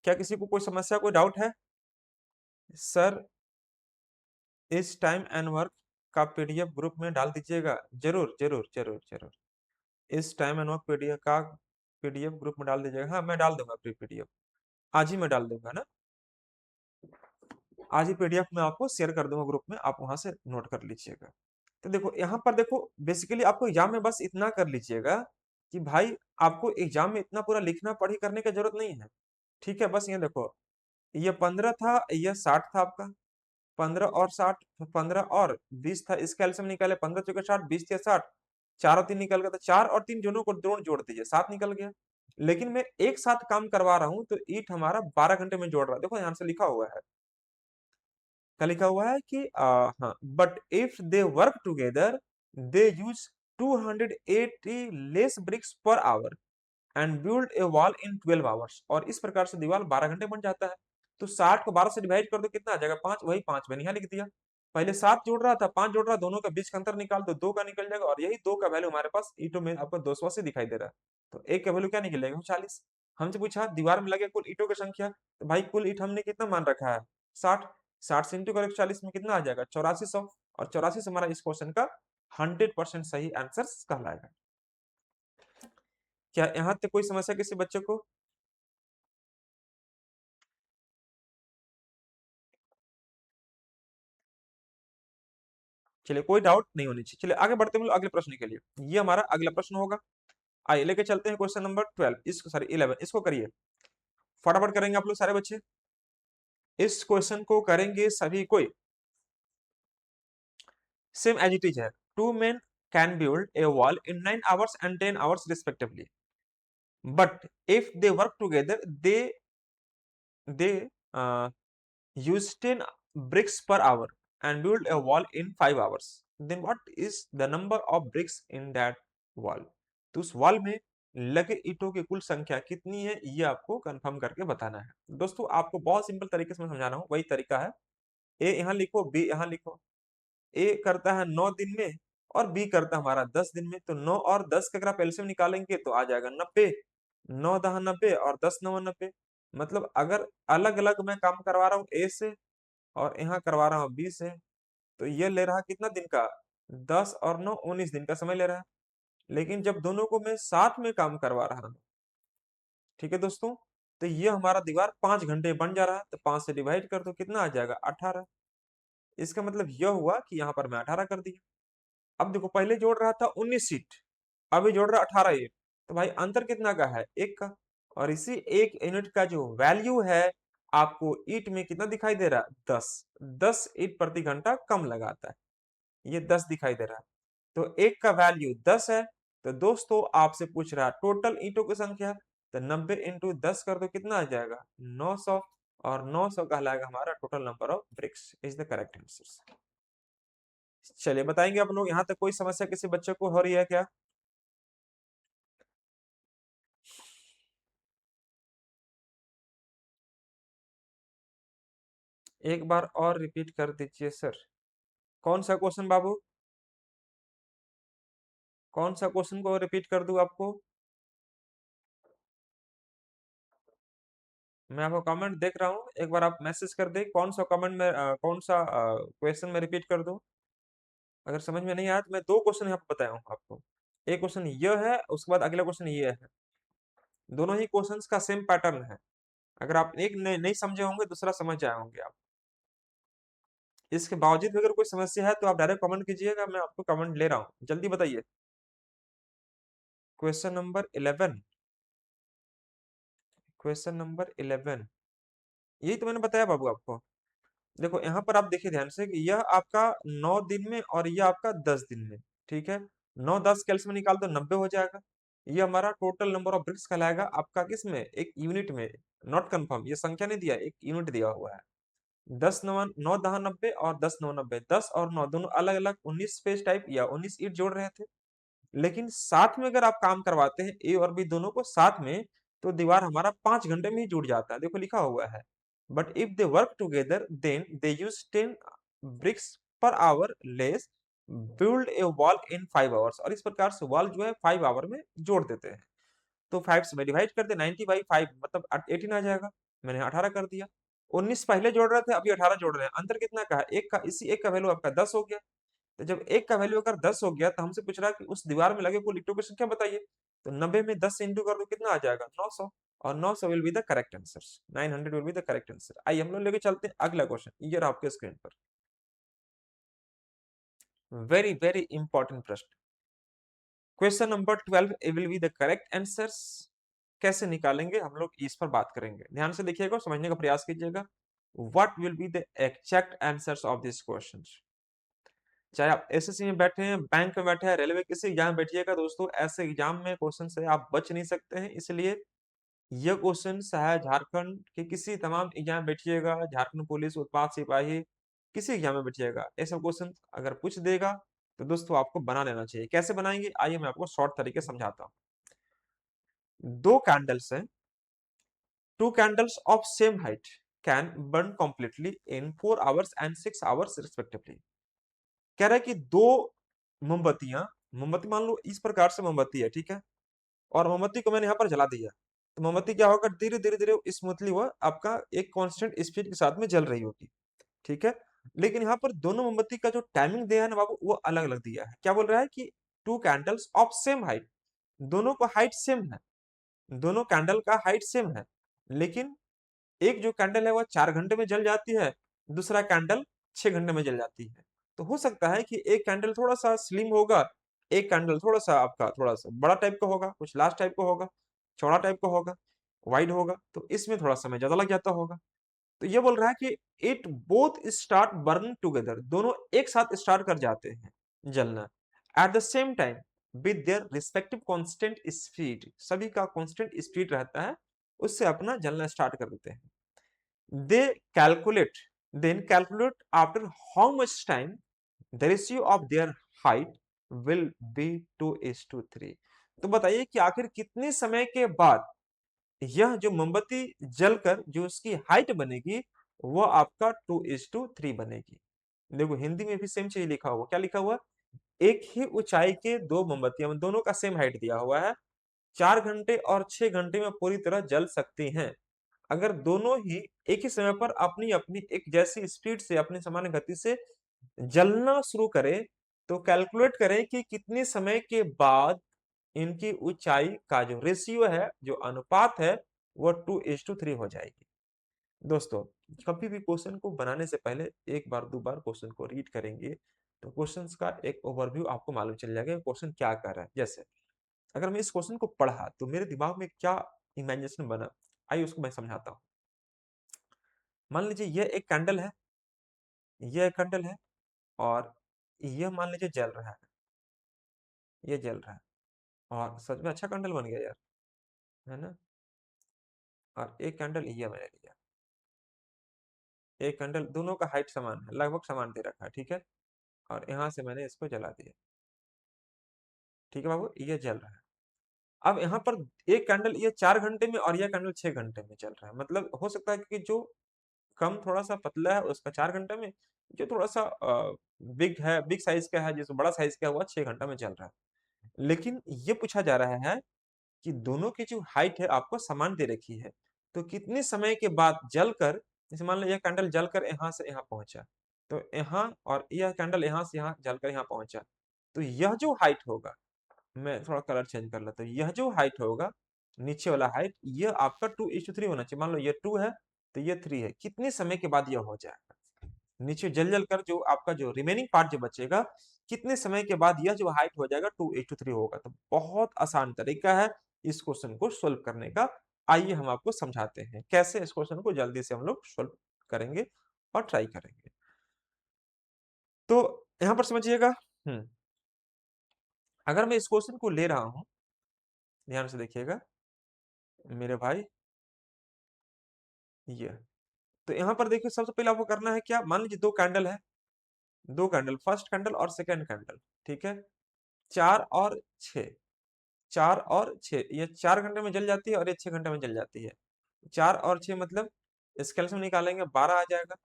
क्या किसी को कोई समस्या, कोई डाउट है? सर इस टाइम एंड वर्क का पीडीएफ ग्रुप में डाल दीजिएगा। जरूर जरूर जरूर जरूर, इस टाइम एंड वर्क पीडीएफ का पीडीएफ ग्रुप में डाल दीजिएगा। हाँ मैं डाल दूंगा प्री पीडीएफ, आज ही मैं डाल दूंगा ना, आज ही पीडीएफ में आपको शेयर कर दूंगा ग्रुप में, आप वहां से नोट कर लीजिएगा। तो देखो यहाँ पर देखो, बेसिकली आपको एग्जाम में बस इतना कर लीजिएगा कि भाई आपको एग्जाम में इतना पूरा लिखना पढ़ी करने की जरूरत नहीं है। ठीक है, बस ये देखो, ये 15 था, ये 60 था आपका, 15 और 60, 15 और 20 था, इसका एलसीएम निकाले, 15 चौके 60, 20 या 60, 4 और 3 निकल गया, तो 4 और 3 दोनों को दोनों जोड़ दीजिए, 7 निकल गया। लेकिन मैं एक साथ काम करवा रहा हूं तो ईट हमारा 12 घंटे में जोड़ रहा है। देखो यहाँ से लिखा हुआ है, क्या लिखा हुआ है कि हाँ, but if they work together they use 280 less bricks per hour and build a wall in 12 hours. और इस प्रकार से दीवार 12 घंटे बन जाता है। तो 60 को 12 से डिवाइड कर दो, कितना आ जाएगा, 5। वही 5 मैंने यहाँ लिख दिया। पहले 7 जोड़ रहा था, 5 जोड़ रहा, दोनों का बीच का अंतर निकाल दो, 2 का निकल जाएगा। और यही 2 का वैल्यू हमारे पास ईटों में आपको 280 दिखाई दे रहा है। तो एक का वैल्यू क्या निकलेगा, 40। हमसे पूछा दीवार में लगे कुल ईटों की संख्या, तो भाई कुल ईट हमने कितना मान रखा है, 60। 60 से इंटू करें 40 में कितना आ जाएगा, 8400। और 84 से हमारा इस क्वेश्चन का 100% सही आंसर कहलाएगा। क्या यहाँ तक कोई समस्या किसी बच्चे को? चलिए कोई डाउट नहीं होनी चाहिए। चलिए आगे बढ़ते हैं अगले प्रश्न के लिए। ये हमारा अगला प्रश्न होगा। आइए लेके चलते हैं क्वेश्चन नंबर 12, इसको सॉरी 11, इसको करिए फटाफट करेंगे आप लोग सारे बच्चे। इस क्वेश्चन को करेंगे सभी कोई, सेम एज इट इज है। Two men can build a wall in 9 hours and 10 hours respectively, but if they work together they use 10 bricks per hour and build a wall in 5 hours, then what is the number of bricks in that wall? तो उस wall में लगे ईंटों की कुल संख्या कितनी है, ये आपको कंफर्म करके बताना है। दोस्तों आपको बहुत सिंपल तरीके से मैं समझा रहा हूँ, वही तरीका है। ए यहाँ लिखो, बी यहाँ लिखो। ए करता है 9 दिन में और बी करता है हमारा 10 दिन में। तो 9 और 10 का अगर आप एलसीएम निकालेंगे तो आ जाएगा 90। 9 दहा 90 और 10 नवा 90। मतलब अगर अलग अलग मैं काम करवा रहा हूँ ए से और यहाँ करवा रहा हूँ बी से, तो ये ले रहा कितना दिन का, 10 और 9 19 दिन का समय ले रहा है। लेकिन जब दोनों को मैं साथ में काम करवा रहा हूँ, ठीक है दोस्तों, तो ये हमारा दीवार 5 घंटे बन जा रहा है। तो 5 से डिवाइड कर दो, कितना आ जाएगा, 18। इसका मतलब यह हुआ कि यहाँ पर मैं 18 कर दिया। अब देखो पहले जोड़ रहा था 19 सीट, अभी जोड़ रहा 18 ईट। तो भाई अंतर कितना का है, 1 का। और इसी 1 यूनिट का जो वैल्यू है आपको ईट में कितना दिखाई दे रहा है, 10। 10 ईट प्रति घंटा कम लगाता है, ये 10 दिखाई दे रहा है। तो 1 का वैल्यू 10 है। तो दोस्तों आपसे पूछ रहा है टोटल ईंटों की संख्या, तो 90 इंटू 10 कर दो, कितना आ जाएगा, 900। और 900 कहलाएगा हमारा total number of BRICS. Is the correct answer. चलिए बताएंगे आप लोग, यहाँ तक कोई समस्या किसी बच्चे को हो रही है क्या? एक बार और रिपीट कर दीजिए सर। कौन सा क्वेश्चन बाबू? कौन सा क्वेश्चन को रिपीट कर दूं आपको? मैं आपको कमेंट देख रहा हूँ, एक बार आप मैसेज कर दे कौन सा कमेंट में कौन सा क्वेश्चन में रिपीट कर दूं। अगर समझ में नहीं आया तो मैं दो क्वेश्चन यहाँ पे बताया हूँ आपको। एक क्वेश्चन ये है, उसके बाद अगला क्वेश्चन ये है। दोनों ही क्वेश्चंस का सेम पैटर्न है। अगर आप एक नहीं समझे होंगे, दूसरा समझ जाए होंगे आप। इसके बावजूद भी अगर कोई समस्या है तो आप डायरेक्ट कमेंट कीजिएगा, मैं आपको कमेंट ले रहा हूँ, जल्दी बताइए। Question number 11। क्वेश्चन नंबर 11, यही तो मैंने बताया बाबू आपको। देखो यहाँ पर आप देखिए ध्यान से कि यह आपका 9 दिन में और यह आपका 10 दिन में। ठीक है, 9 10 कैलसी में निकाल दो 90 हो जाएगा। ये हमारा टोटल नंबर ऑफ ब्रिक्स कहलाएगा आपका, किसमें? एक यूनिट में। नॉट कंफर्म, ये संख्या नहीं दिया, एक यूनिट दिया हुआ है। 10 9 9 10 90 और 10 9 90, 10 और 9 दोनों अलग अलग 19 पेज टाइप या 19 ईट जोड़ रहे थे। लेकिन साथ में अगर आप काम करवाते हैं ए और बी दोनों को साथ में, तो दीवार हमारा 5 घंटे में ही जुड़ जाता है, देखो लिखा हुआ है। But if they work together then they use 10 bricks per hour less build a wall in 5 hours। और इस प्रकार से वॉल जो है 5 आवर में जोड़ देते हैं। तो 5 से मैं डिवाइड कर दे, 90/5 मतलब 18 आ जाएगा। मैंने 18 कर दिया। 19 पहले जोड़ रहे थे, अभी 18 जोड़ रहे हैं। अंतर कितना का है? एक का। इसी एक का वैल्यू आपका 10 हो गया। तो जब एक का वैल्यू अगर 10 हो गया तो हमसे पूछ रहा है कि उस दीवार में लगे कुल ईंटों की संख्या बताइए। तो 90 में 10 से इंटू कर दो, कितना आ जाएगा? 900। और 900 will be the correct answer. 900 will be the correct answer. आइए हम लोग लेके चलते हैं अगला क्वेश्चन, ये रहा आपके स्क्रीन पर। वेरी वेरी इंपॉर्टेंट प्रश्न। Question number 12 will be the correct answers. कैसे निकालेंगे हम लोग, इस पर बात करेंगे। ध्यान से देखिएगा और समझने का प्रयास कीजिएगा। What will be the exact answers of this question. चाहे आप एसएससी में बैठे हैं, बैंक में बैठे हैं, रेलवे किसी एग्जाम में बैठिएगा दोस्तों, ऐसे एग्जाम में क्वेश्चन से आप बच नहीं सकते हैं। इसलिए यह क्वेश्चन चाहे झारखंड के किसी तमाम एग्जाम में बैठिएगा, झारखंड पुलिस, उत्पाद सिपाही, किसी एग्जाम में बैठिएगा, ऐसा क्वेश्चन अगर पूछ देगा तो दोस्तों आपको बना लेना चाहिए। कैसे बनाएंगे, आइए मैं आपको शॉर्ट तरीके से समझाता हूँ। दो कैंडल्स हैं, two candles of same height can burn completely in 4 hours and 6 hours respectively. कह रहा है कि दो मोमबत्तियां, मोमबत्ती मान लो इस प्रकार से मोमबत्ती है, ठीक है, और मोमबत्ती को मैंने यहाँ पर जला दिया। तो मोमबत्ती क्या होगा, धीरे धीरे धीरे स्मूथली वो आपका एक कांस्टेंट स्पीड के साथ में जल रही होगी। ठीक है, लेकिन यहाँ पर दोनों मोमबत्ती का जो टाइमिंग दिया है ना बाबू, वो अलग अलग दिया है। क्या बोल रहा है कि two candles of same height, दोनों का हाइट सेम है, दोनों कैंडल का हाइट सेम है, लेकिन एक जो कैंडल है वह 4 घंटे में जल जाती है, दूसरा कैंडल 6 घंटे में जल जाती है। तो हो सकता है कि एक कैंडल थोड़ा सा स्लिम होगा, एक कैंडल थोड़ा सा आपका थोड़ा सा बड़ा टाइप का होगा, कुछ लार्ज टाइप का होगा, चौड़ा टाइप का होगा, वाइड होगा, तो इसमें थोड़ा समय ज्यादा लग जाता होगा। तो ये बोल रहा है कि it both start burning together, दोनों एक साथ स्टार्ट कर जाते हैं जलना, eight the same time with their respective constant speed, सभी का कांस्टेंट स्पीड रहता है, उससे अपना जलना स्टार्ट कर देते हैं। they calculate then calculate after how much time the ratio of their height will be 2:3। तो बताइए कि आखिर कितने समय के बाद यह जो मोमबत्ती जलकर जो उसकी हाइट बनेगी वो आपका 2:3 बनेगी। देखो हिंदी में भी सेम चीज लिखा हुआ, क्या लिखा हुआ? एक ही ऊंचाई के दो मोमबत्तियां, दोनों का सेम हाइट दिया हुआ है, 4 घंटे और 6 घंटे में पूरी तरह जल सकती हैं। अगर दोनों ही एक ही समय पर अपनी अपनी एक जैसी स्पीड से, अपनी समान गति से जलना शुरू करें, तो कैलकुलेट करें कि कितने समय के बाद इनकी ऊंचाई का जो रेशियो है, जो अनुपात है, वो 2:3 हो जाएगी। दोस्तों कभी भी क्वेश्चन को बनाने से पहले एक बार दो बार क्वेश्चन को रीड करेंगे तो क्वेश्चन का एक ओवरव्यू आपको मालूम चल जाएगा क्वेश्चन क्या कर रहा है। जैसे अगर मैं इस क्वेश्चन को पढ़ा तो मेरे दिमाग में क्या इमेजिनेशन बना, आइए उसको मैं समझाता हूँ। मान लीजिए यह एक कैंडल है, यह एक कैंडल है, और यह मान लीजिए जल रहा है, ये जल रहा है, और सच में अच्छा कैंडल बन गया यार, है ना। और एक कैंडल ये मैंने लिया, एक कैंडल, दोनों का हाइट समान है, लगभग समान दे रखा है, ठीक है। और यहाँ से मैंने इसको जला दिया, ठीक है बाबू, ये जल रहा है। अब यहाँ पर एक कैंडल ये 4 घंटे में और यह कैंडल 6 घंटे में चल रहा है, मतलब हो सकता है कि जो कम थोड़ा सा पतला है उसका 4 घंटे में, जो थोड़ा सा बिग है, बिग साइज का है, जिसको बड़ा साइज का हुआ 6 घंटा में चल रहा है। लेकिन ये पूछा जा रहा है कि दोनों की जो हाइट है आपको समान दे रखी है, तो कितने समय के बाद जलकर, जैसे मान लो यह कैंडल जलकर यहाँ से यहाँ पहुंचा, तो यहाँ, और यह कैंडल यहाँ से यहाँ जलकर यहाँ पहुंचा, तो यह जो हाइट होगा, मैं थोड़ा कलर चेंज कर लेता हूँ, यह जो हाइट होगा, नीचे वाला हाइट, यह आपका 2:3 होना चाहिए। मान लो ये 2 है तो ये 3 है, कितने समय के बाद यह हो जाएगा, नीचे जल जल कर जो आपका जो रिमेनिंग पार्ट जो बचेगा, कितने समय के बाद यह जो हाइट हो जाएगा 2:3 होगा। तो बहुत आसान तरीका है इस क्वेश्चन को सोल्व करने का। आइए हम आपको समझाते हैं कैसे इस क्वेश्चन को जल्दी से हम लोग सोल्व करेंगे और ट्राई करेंगे। तो यहां पर समझिएगा, अगर मैं इस क्वेश्चन को ले रहा हूं, ध्यान से देखिएगा मेरे भाई, ये तो यहाँ पर देखिए सबसे पहले आपको करना है क्या, मान लीजिए दो कैंडल है, दो कैंडल, फर्स्ट कैंडल और सेकंड कैंडल, ठीक है, 4 और 6, 4 और 6, ये 4 घंटे में जल जाती है और ये 6 घंटे में जल जाती है। 4 और 6 मतलब इसका एलसीएम निकालेंगे 12 आ जाएगा,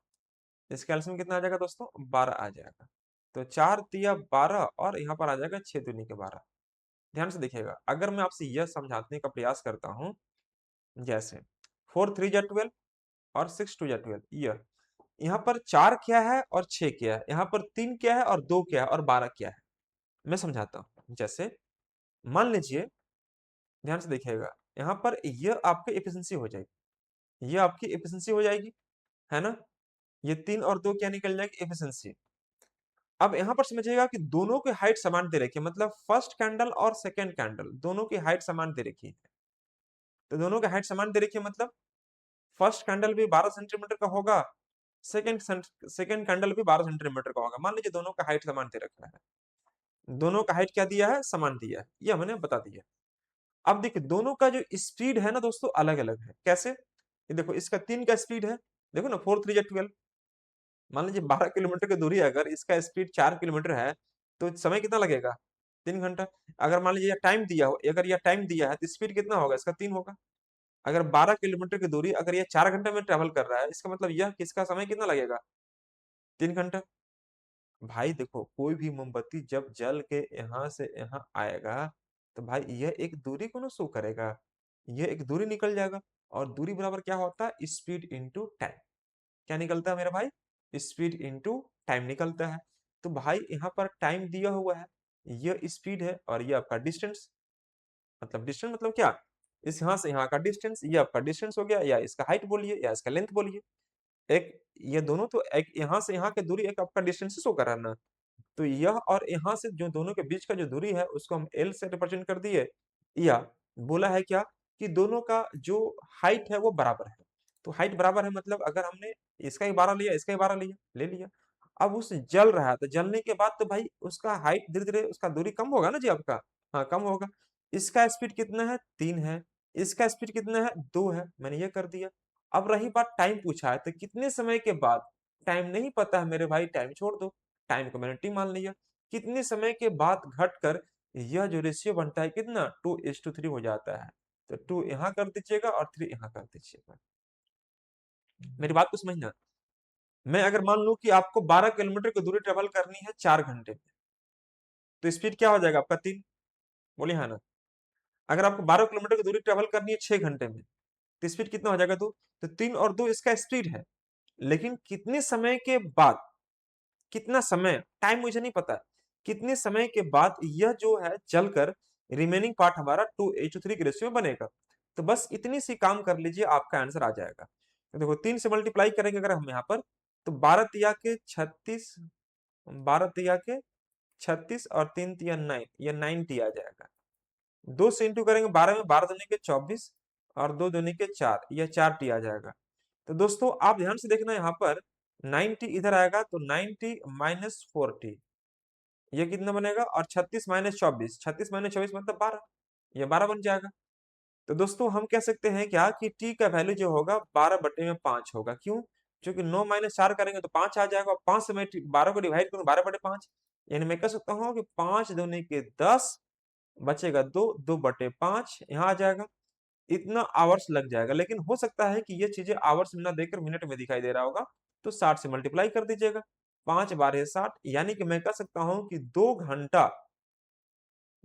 इसका एलसीएम कितना आ जाएगा दोस्तों, 12 आ जाएगा। तो 4 तिया 12 और यहाँ पर आ जाएगा 6 दूनी के 12। ध्यान से देखिएगा, अगर मैं आपसे यह समझाने का प्रयास करता हूँ, जैसे 4 3 जा 12 और 6 2 जा 12, यह यहाँ पर 4 क्या है और 6 क्या है, यहाँ पर 3 क्या है और 2 क्या है और 12 क्या है, मैं समझाता हूँ। जैसे मान लीजिए, ध्यान से देखिएगा, यहाँ पर यह आपकी एफिशिएंसी हो जाएगी, ये आपकी एफिशिएंसी हो जाएगी, है ना, ये 3 और 2 क्या निकल जाएगी, एफिशिएंसी। अब यहाँ पर समझिएगा कि दोनों की हाइट समान दे रखी है, मतलब फर्स्ट कैंडल और सेकंड कैंडल दोनों की हाइट समान दे रखी है। तो दोनों की हाइट समान दे रखी है मतलब फर्स्ट कैंडल भी 12 सेंटीमीटर का होगा, सेकंड सेकंड कैंडल भी 12 सेंटीमीटर का होगा। मान लीजिए दोनों का हाइट समान दे रखा है, दोनों का हाइट क्या दिया है, समान दिया है, यह मैंने बता दिया। अब देखिए दोनों का जो स्पीड है ना दोस्तों अलग अलग है, कैसे, ये देखो इसका 3 का स्पीड है, देखो ना 4 3 जा 12, मान लीजिए 12 किलोमीटर की दूरी है, अगर इसका स्पीड 4 किलोमीटर है तो समय कितना लगेगा, 3 घंटा। अगर मान लीजिए टाइम दिया हो, अगर यह टाइम दिया है तो स्पीड कितना होगा, इसका 3 होगा। अगर 12 किलोमीटर की दूरी अगर ये 4 घंटे में ट्रेवल कर रहा है, इसका मतलब यह किसका समय कितना लगेगा, 3 घंटा। भाई देखो कोई भी मोमबत्ती जब जल के यहाँ से यहाँ आएगा, तो भाई यह एक दूरी को ना शो करेगा, यह एक दूरी निकल जाएगा। और दूरी बराबर क्या होता है, स्पीड इंटू टाइम। क्या निकलता है मेरा भाई, स्पीड इंटू टाइम निकलता है। तो भाई यहाँ पर टाइम दिया हुआ है, यह स्पीड है और ये आपका डिस्टेंस, मतलब डिस्टेंस मतलब क्या, इस यहाँ से यहाँ का डिस्टेंस, ये आपका डिस्टेंस हो गया, या इसका हाइट बोलिए या इसका लेंथ बोलिए। एक ये दोनों तो एक यहाँ से यहाँ की दूरी एक आपका डिस्टेंस शो कर रहा है ना, तो यह और यहाँ से जो दोनों के बीच का जो दूरी है उसको हम एल से रिप्रेजेंट कर दिए, या बोला है क्या कि दोनों का जो हाइट है वो बराबर है। तो हाइट बराबर है मतलब अगर हमने इसका ही 12 लिया, इसका ही 12 लिया, ले लिया। अब उस जल रहा है तो जलने के बाद तो भाई उसका हाइट धीरे धीरे उसका दूरी कम होगा ना जी आपका, हाँ कम होगा। इसका स्पीड कितना है, 3 है, इसका स्पीड कितना है, 2 है, मैंने ये कर दिया। अब रही बात टाइम पूछा है, तो कितने समय के बाद, टाइम नहीं पता है मेरे भाई, टाइम छोड़ दो, टाइम को मैंने टी मान लिया। कितने समय के बाद घटकर यह जो रेशियो बनता है कितना, 2:3 हो जाता है। तो 2 यहाँ कर दीजिएगा और 3 यहाँ कर दीजिएगा। मेरी बात को समझना, मैं अगर मान लूं कि आपको 12 किलोमीटर की दूरी ट्रेवल करनी है 4 घंटे में, तो स्पीड क्या हो जाएगा आपका, 3, बोलिए हाँ ना। अगर आपको 12 किलोमीटर की दूरी ट्रेवल करनी है 6 घंटे में, तो स्पीड कितना हो जाएगा, 2। तो 3 और 2 इसका स्पीड है, लेकिन कितने समय के बाद, कितना समय, टाइम मुझे नहीं पता, कितने समय के बाद यह जो है चलकर रिमेनिंग पार्ट हमारा 2:3 के रेशियो में बनेगा। तो बस इतनी सी काम कर लीजिए, आपका आंसर आ जाएगा। तो देखो 3 से मल्टीप्लाई करेंगे अगर हम यहाँ पर, तो 12 तिया के 36, 12 तिया के 36 और 3 तिया 9, ये 90 आ जाएगा। 2 से इंटू करेंगे 12 में, 12 दूनी के 24 और 2 दूनी के 4, यह 4 टी आ जाएगा। तो दोस्तों आप ध्यान से देखना यहाँ पर 90 इधर आएगा तो 90 माइनस 4 टी, ये कितना बनेगा, और 36 माइनस 24, 36 माइनस 24 मतलब 12, ये 12 बन जाएगा। तो दोस्तों हम कह सकते हैं क्या कि टी का वैल्यू जो होगा 12/5 होगा, क्यों, क्योंकि 9 माइनस 4 करेंगे तो 5 आ जाएगा, 5 से मैं 12 को डिवाइड करूँ 12/5, यानी मैं कह सकता हूँ कि 5 दूनी के 10, बचेगा 2, 2/5 यहाँ आ जाएगा। इतना आवर्स लग जाएगा, लेकिन हो सकता है कि ये चीजें आवर्स में ना देकर मिनट में दिखाई दे रहा होगा, तो 60 से मल्टीप्लाई कर दीजिएगा। 5×12 = 60, यानी कि मैं कह सकता हूं कि 2 घंटा,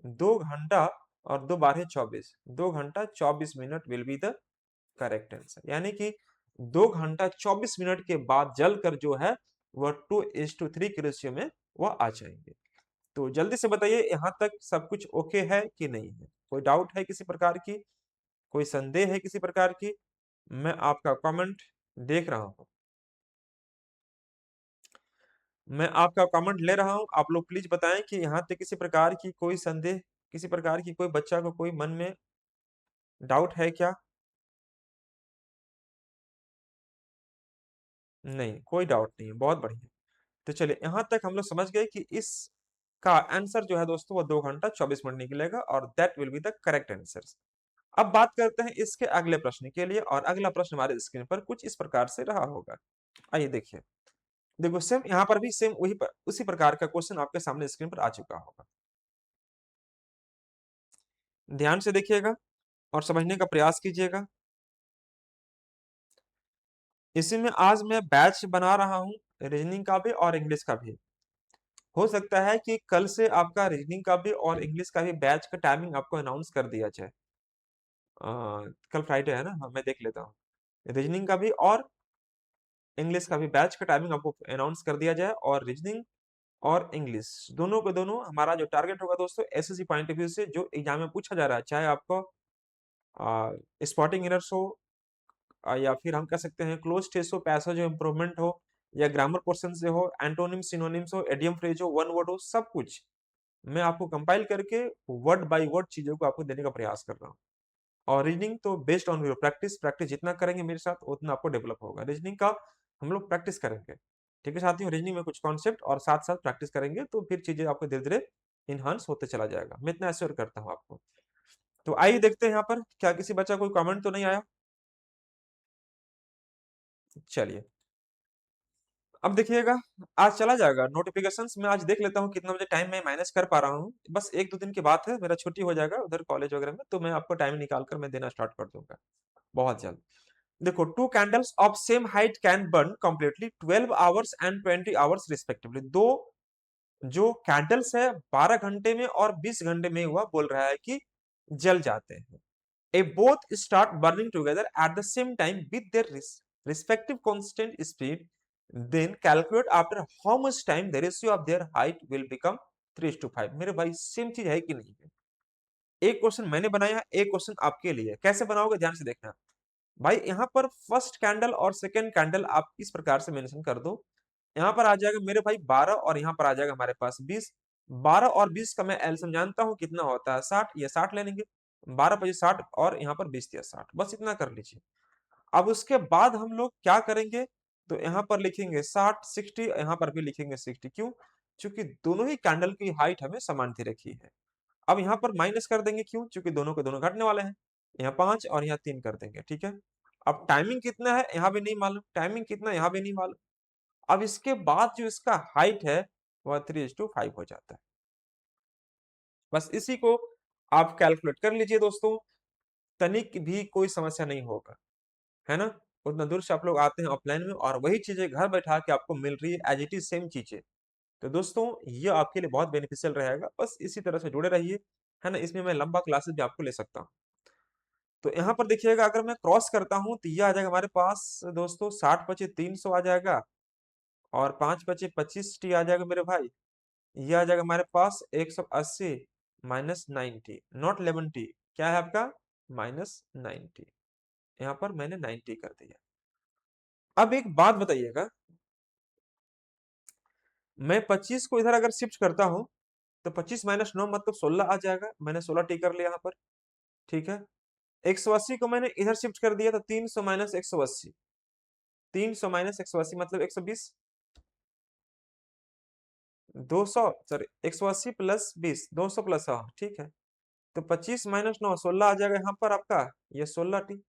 2 घंटा और 2×12 = 24, 2 घंटा 24 minute will be the correct answer. यानी कि 2 घंटा 24 मिनट के बाद जलकर जो है वह 2:3 के रेशियो में वह आ जाएंगे। तो जल्दी से बताइए यहाँ तक सब कुछ ओके है कि नहीं है, कोई डाउट है किसी प्रकार की, कोई संदेह है किसी प्रकार की? मैं आपका कमेंट देख रहा हूं, मैं आपका कमेंट ले रहा हूं, आप लोग प्लीज बताएं कि यहाँ तक किसी प्रकार की कोई संदेह, किसी प्रकार की कोई बच्चा को कोई मन में डाउट है क्या? नहीं, कोई डाउट नहीं है, बहुत बढ़िया। तो चलिए यहाँ तक हम लोग समझ गए कि इस का आंसर जो है दोस्तों वो 2 घंटा 24 मिनट निकलेगा और that will be the correct answer. अब बात करते हैं इसके अगले प्रश्न के लिए, और अगला प्रश्न हमारे स्क्रीन पर कुछ इस प्रकार से रहा होगा। आइए देखिए, देखो सेम यहाँ पर भी सेम उसी प्रकार का क्वेश्चन आपके सामने स्क्रीन पर आ चुका होगा। ध्यान से देखिएगा और समझने का प्रयास कीजिएगा। इसी में आज मैं बैच बना रहा हूँ, रीजनिंग का भी और इंग्लिश का भी। हो सकता है कि कल से आपका रीजनिंग का भी और इंग्लिश का भी बैच का टाइमिंग आपको अनाउंस कर दिया जाए। कल फ्राइडे है ना, हाँ मैं देख लेता हूँ। रीजनिंग का भी और इंग्लिश का भी बैच का टाइमिंग आपको अनाउंस कर दिया जाए, और रीजनिंग और इंग्लिश दोनों को दोनों हमारा जो टारगेट होगा दोस्तों एसएससी पॉइंट ऑफ व्यू से जो एग्जाम में पूछा जा रहा है, चाहे आपको स्पॉटिंग एरर्स हो, या फिर हम कह सकते हैं क्लोज टेस्ट हो, पैसेज इंप्रूवमेंट हो, या ग्रामर क्वेश्चन से हो, एंटोनिम सिनोनिम्स हो, एडियम फ्रेज हो, वन वर्ड हो, सब कुछ मैं आपको कंपाइल करके वर्ड बाय वर्ड चीजों को आपको देने का प्रयास कर रहा हूँ। और रीजनिंग तो based on your practice, practice जितना करेंगे मेरे साथ उतना आपको डेवलप होगा। रीजनिंग का हम लोग प्रैक्टिस करेंगे, ठीक है साथियों, रीजनिंग में कुछ कॉन्सेप्ट और साथ साथ प्रैक्टिस करेंगे तो फिर चीजें आपको धीरे धीरे इनहांस होते चला जाएगा, मैं इतना एश्योर करता हूँ आपको। तो आइए देखते हैं यहाँ पर क्या किसी बच्चा कोई कमेंट तो नहीं आया। चलिए अब देखिएगा, आज चला जाएगा नोटिफिकेशंस में, आज देख लेता हूँ कितना मुझे टाइम मैं मैनेज कर पा रहा हूँ। बस 1-2 दिन की बात है, मेरा छुट्टी हो जाएगा उधर कॉलेज वगैरह में, तो मैं आपको टाइम निकाल कर मैं देना स्टार्ट कर दूंगा बहुत जल्द। देखो, 2 candles of same height can burn completely 12 hours and 20 hours respectively. दो जो कैंडल्स है 12 घंटे में और 20 घंटे में हुआ बोल रहा है कि जल जाते हैं। A both start burning together at the same time with their respective constant speed, then calculate after how much time the ratio of their height will become 3:5। मेरे भाई सेम चीज है कि नहीं है? एक क्वेश्चन मैंने बनाया, एक क्वेश्चन आपके लिए, कैसे बनाओगे ध्यान से देखना भाई। यहाँ पर फर्स्ट कैंडल और सेकंड कैंडल आप इस प्रकार से मेंशन कर दो। यहाँ पर आ जाएगा मेरे भाई 12 और यहाँ पर आ जाएगा हमारे पास 20। 12 और 20 का मैं एलसीएम जानता हूँ कितना होता है 60, ये 60 ले लेंगे। 12×5 = 60 और यहाँ पर 20×3 = 60, बस इतना कर लीजिए। अब उसके बाद हम लोग क्या करेंगे, तो यहाँ पर लिखेंगे 60 60, यहाँ पर भी लिखेंगे 60। क्यों? क्योंकि दोनों ही कैंडल की हाइट हमें समान थी रखी है। अब यहाँ पर माइनस कर देंगे, क्यों? क्योंकि दोनों के दोनों घटने वाले हैं। यहाँ 5 और यहाँ 3 कर देंगे, ठीक है। अब टाइमिंग कितना है यहाँ भी नहीं मालूम, टाइमिंग कितना यहाँ भी नहीं मालूम। अब इसके बाद जो इसका हाइट है वह 3:5 हो जाता है। बस इसी को आप कैलकुलेट कर लीजिए दोस्तों, तनिक भी कोई समस्या नहीं होगा, है ना। उतना दूर से आप लोग आते हैं ऑफलाइन में और वही चीजें घर बैठा के आपको मिल रही है एज इट इज सेम चीजें। तो दोस्तों ये आपके लिए बहुत बेनिफिशियल रहेगा, बस इसी तरह से जुड़े रहिए, है ना। इसमें मैं लंबा क्लासेस भी आपको ले सकता हूँ। तो यहाँ पर देखिएगा, अगर मैं क्रॉस करता हूँ तो ये आ जाएगा हमारे पास दोस्तों 60×5 = 300 आ जाएगा, और 5×25 टी आ जाएगा मेरे भाई। ये आ जाएगा हमारे पास 180 -90, नॉट 11 टी, क्या है आपका -90। यहाँ पर मैंने 90 कर दिया। अब एक बात बताइएगा, मैं 25 को इधर अगर शिफ्ट करता हूं तो 25 - 9 मतलब 16 आ जाएगा, मैंने 16 टी कर लिया यहाँ पर, ठीक है। 180 को मैंने इधर शिफ्ट कर दिया तो 300 - 180, 300 - 180 मतलब 120, 200 सॉरी 180 + 20, 200 + 100, ठीक है। तो 25 - 9 16 आ जाएगा यहाँ पर आपका, ये 16 टी।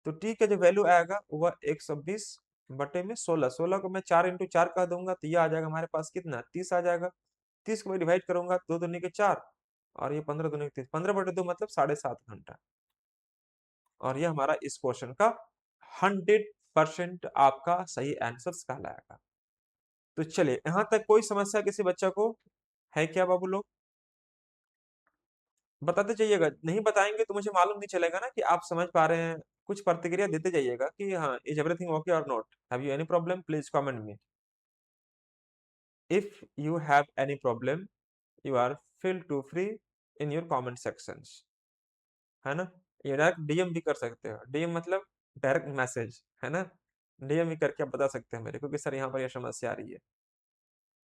तो टी का जो वैल्यू आएगा वह 120 बटे में 16, 16 को मैं 4 इंटू 4 कह दूंगा तो ये आ जाएगा हमारे पास कितना, 30 आ जाएगा। 30 को मैं डिवाइड करूंगा, 2 दूनी के 4 और ये 15 दूनी के 30, 15 बटे 2 मतलब 7.5 घंटा। और ये हमारा इस क्वेश्चन का 100% आपका सही आंसर कहलाएगा। तो चलिए, यहां तक कोई समस्या किसी बच्चा को है क्या बाबू लोग? बताते जाइएगा, नहीं बताएंगे तो मुझे मालूम नहीं चलेगा ना कि आप समझ पा रहे हैं। कुछ प्रतिक्रिया देते जाइएगा कि हाँ, इज एवरीथिंग ओके और not, have you any problem, please comment me. If you have any problem, you are feel to free in your comment sections, है ना। ये डायरेक्ट डीएम भी कर सकते हो, डीएम मतलब डायरेक्ट मैसेज, है ना। डीएम भी करके आप बता सकते हैं मेरे को कि सर यहाँ पर यह समस्या आ रही है।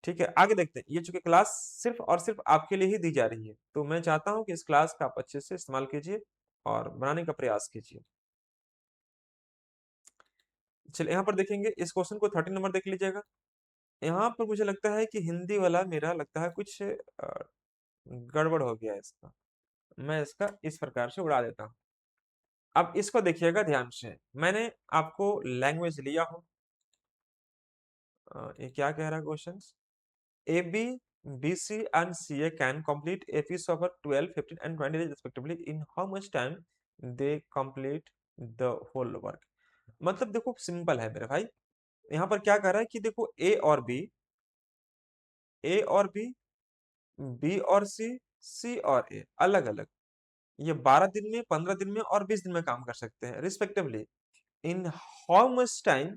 ठीक है, आगे देखते हैं। ये चूंकि क्लास सिर्फ और सिर्फ आपके लिए ही दी जा रही है, तो मैं चाहता हूं कि इस क्लास का आप अच्छे से इस्तेमाल कीजिए और बनाने का प्रयास कीजिए। चलिए, यहाँ पर देखेंगे इस क्वेश्चन को, 30 नंबर देख लीजिएगा। यहाँ पर मुझे लगता है कि हिंदी वाला मेरा लगता है कुछ गड़बड़ हो गया है इसका। मैं इसका इस प्रकार से उड़ा देता हूँ। अब इसको देखिएगा ध्यान से, मैंने आपको लैंग्वेज लिया हूँ। ये क्या कह रहा है question? A B, B C and C A can complete a piece of 12, 15 and 20 days respectively, in how much time they complete the whole work। मतलब देखो सिंपल है मेरे भाई, यहाँ पर क्या कह रहा है कि देखो ए और बी, ए और बी, बी और सी, सी और ए अलग अलग, ये 12 दिन में, 15 दिन में और 20 दिन में काम कर सकते हैं respectively. In how much time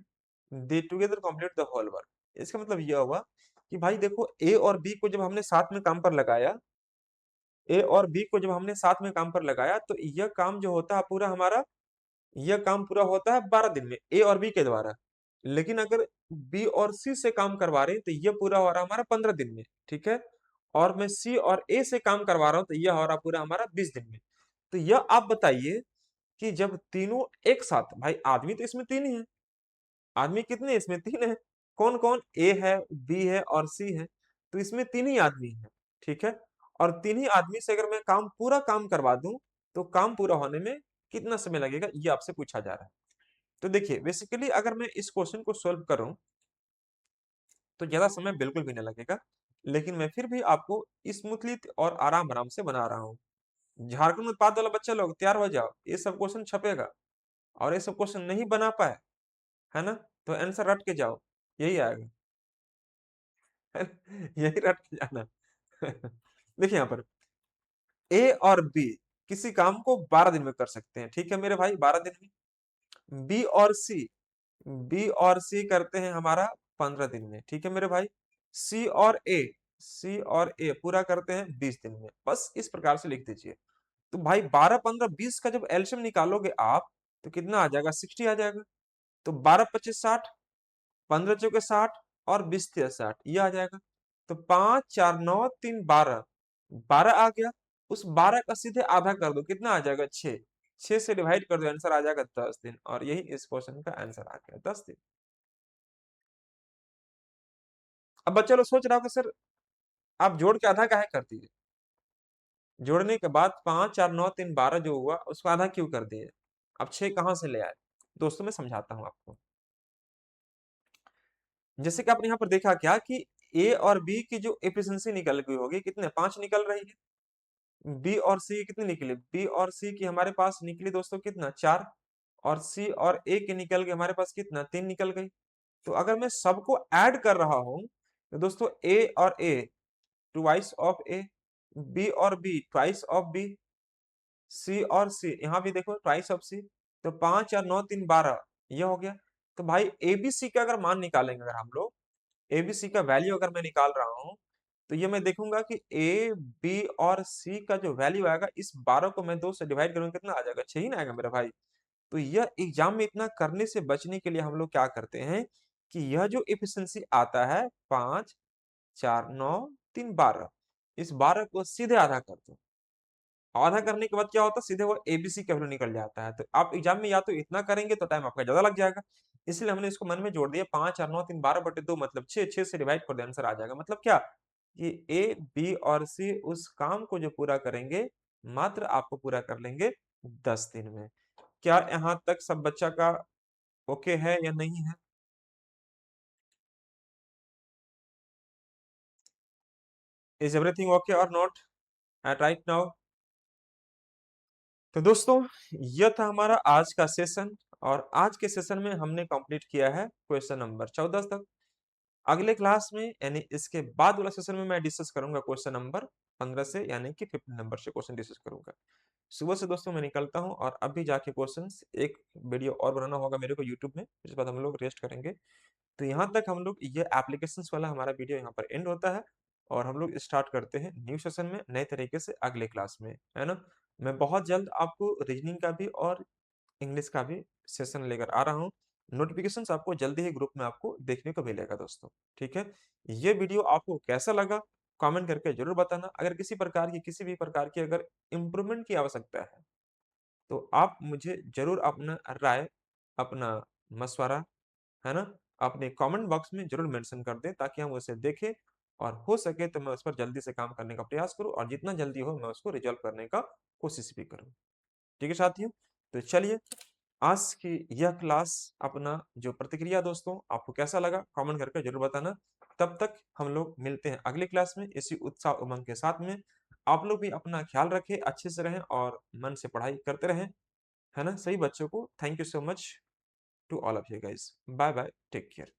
they together complete the whole work. इसका मतलब यह हुआ कि भाई देखो, ए और बी को जब हमने साथ में काम पर लगाया, ए और बी को जब हमने साथ में काम पर लगाया, तो यह काम जो होता है पूरा हमारा, यह काम पूरा होता है 12 दिन में ए और बी के द्वारा। लेकिन अगर बी और सी से काम करवा रहे हैं तो यह पूरा हो रहा है हमारा 15 दिन में, ठीक है। और मैं सी और ए से काम करवा रहा हूं तो यह हो रहा पूरा हमारा 20 दिन में। तो यह आप बताइए कि जब तीनों एक साथ, भाई आदमी तो इसमें तीन ही है, आदमी कितने इसमें, तीन है। कौन कौन? ए है, बी है और सी है। तो इसमें तीन ही आदमी है, ठीक है। और तीन ही आदमी से अगर मैं काम पूरा काम करवा दूं तो काम पूरा होने में कितना समय लगेगा, ये आपसे पूछा जा रहा है। तो देखिए बेसिकली अगर मैं इस क्वेश्चन को सोल्व करूं तो ज्यादा समय बिल्कुल भी नहीं लगेगा, लेकिन मैं फिर भी आपको स्मूथली और आराम आराम से बना रहा हूँ। झारखंड उत्पाद वाला बच्चा लोग तैयार हो जाओ, ये सब क्वेश्चन छपेगा। और ये सब क्वेश्चन नहीं बना पाए, है ना, तो आंसर रट के जाओ, यही आएगा। यही रट के जाना। देखिए यहाँ पर ए और बी किसी काम को 12 दिन में कर सकते हैं, ठीक है मेरे भाई, 12 दिन में। बी और सी, बी और सी करते हैं हमारा 15 दिन में, ठीक है मेरे भाई। सी और ए, सी और ए पूरा करते हैं 20 दिन में। बस इस प्रकार से लिख दीजिए। तो भाई 12, 15, 20 का जब एलसीएम निकालोगे आप तो कितना आ जाएगा, 60 आ जाएगा। तो 12, 25, 60, 15 चौके 60 और 20 तिया 60, ये आ जाएगा। तो 5, 4, 9, 3, 12, 12 आ गया। उस 12 का सीधे आधा कर दो, कितना आ जाएगा, 6। 6 से डिवाइड कर दो, आंसर आ जाएगा 10 दिन। और यही इस क्वेश्चन का आंसर आ गया, 10 दिन। अब बच्चा लोग सोच रहा हो कि सर आप जोड़ के आधा काहे कर दिए, जोड़ने के बाद 5, 4, 9, 3, 12 जो हुआ उसको आधा क्यों कर दिए, अब 6 कहां से ले आए? दोस्तों मैं समझाता हूं आपको। जैसे कि आपने यहाँ पर देखा क्या कि ए और बी की जो एफिशिएंसी निकल गई होगी, कितने, 5 निकल रही है। बी और सी कितनी निकली, बी और सी की हमारे पास निकली दोस्तों कितना, 4। और सी और ए की निकल गई हमारे पास कितना, 3 निकल गई। तो अगर मैं सबको ऐड कर रहा हूं तो दोस्तों ए और ए ट्वाइस ऑफ ए, बी और बी ट्वाइस ऑफ बी, सी और सी यहाँ भी देखो ट्वाइस ऑफ सी। तो 5 और 9, 3, 12, ये हो गया। तो भाई एबीसी का अगर मान निकालेंगे, अगर हम लोग एबीसी का वैल्यू अगर मैं निकाल रहा हूं तो ये मैं देखूंगा कि ए, बी और सी का जो वैल्यू आएगा, इस 12 को मैं 2 से डिवाइड करूंगा, कितना आ जाएगा, 6 ही ना आएगा मेरा भाई। तो यह एग्जाम में इतना करने से बचने के लिए हम लोग क्या करते हैं कि यह जो एफिशिएंसी आता है 5, 4, 9, 3, 12, इस 12 को सीधे आधा कर दो। आधा करने के बाद क्या होता है, सीधे वो एबीसी का वैल्यू निकल जाता है। तो आप एग्जाम में या तो इतना करेंगे तो टाइम आपका ज्यादा लग जाएगा, इसलिए हमने इसको मन में जोड़ दिया। 5, 4, 9, 3, 12 बटे 2 मतलब 6, 6 से डिवाइड कर दे, आंसर आ जाएगा। मतलब क्या कि ए, बी और सी उस काम को जो पूरा करेंगे मात्र आपको पूरा कर लेंगे 10 दिन में। क्या यहाँ तक सब बच्चा का ओके है या नहीं है? इज एवरीथिंग ओके और नॉट एट राइट नाउ? तो दोस्तों, यह था हमारा आज का सेशन, और आज के सेशन में हमने कंप्लीट किया है क्वेश्चन नंबर 14 तक। अगले क्लास में यानी इसके बाद वाला सेशन में मैं डिस्कस करूंगा क्वेश्चन नंबर 15 से, यानी कि 15 नंबर से क्वेश्चन डिस्कस करूंगा। सुबह से दोस्तों मैं निकलता हूं, और अभी जाके क्वेश्चंस एक वीडियो और बनाना होगा मेरे को यूट्यूब में, इसके बाद हम लोग रेस्ट करेंगे। तो यहाँ तक हम लोग ये एप्लीकेशंस वाला हमारा वीडियो यहाँ पर एंड होता है, और हम लोग स्टार्ट करते हैं न्यू सेशन में नए तरीके से अगले क्लास में, है ना। मैं बहुत जल्द आपको रीजनिंग का भी और इंग्लिश का भी सेशन लेकर आ रहा हूँ। नोटिफिकेशंस आपको जल्दी ही ग्रुप में आपको देखने को मिलेगा दोस्तों। ठीक है, ये वीडियो आपको कैसा लगा कमेंट करके जरूर बताना। अगर किसी भी प्रकार की अगर इम्प्रूवमेंट की आवश्यकता है, तो आप मुझे जरूर अपना राय, अपना मशवरा, है ना, अपने कमेंट बॉक्स में जरूर मेंशन कर दें, ताकि हम उसे देखें, और हो सके तो मैं उस पर जल्दी से काम करने का प्रयास करूं, और जितना जल्दी हो मैं उसको रिजॉल्व करने का कोशिश भी करूं। ठीक है साथियों, तो चलिए, आज की यह क्लास, अपना जो प्रतिक्रिया दोस्तों आपको कैसा लगा कमेंट करके जरूर बताना। तब तक हम लोग मिलते हैं अगली क्लास में इसी उत्साह उमंग के साथ में। आप लोग भी अपना ख्याल रखें, अच्छे से रहें, और मन से पढ़ाई करते रहें, है ना, सही बच्चों को। Thank you so much to all of you guys. Bye bye, take care.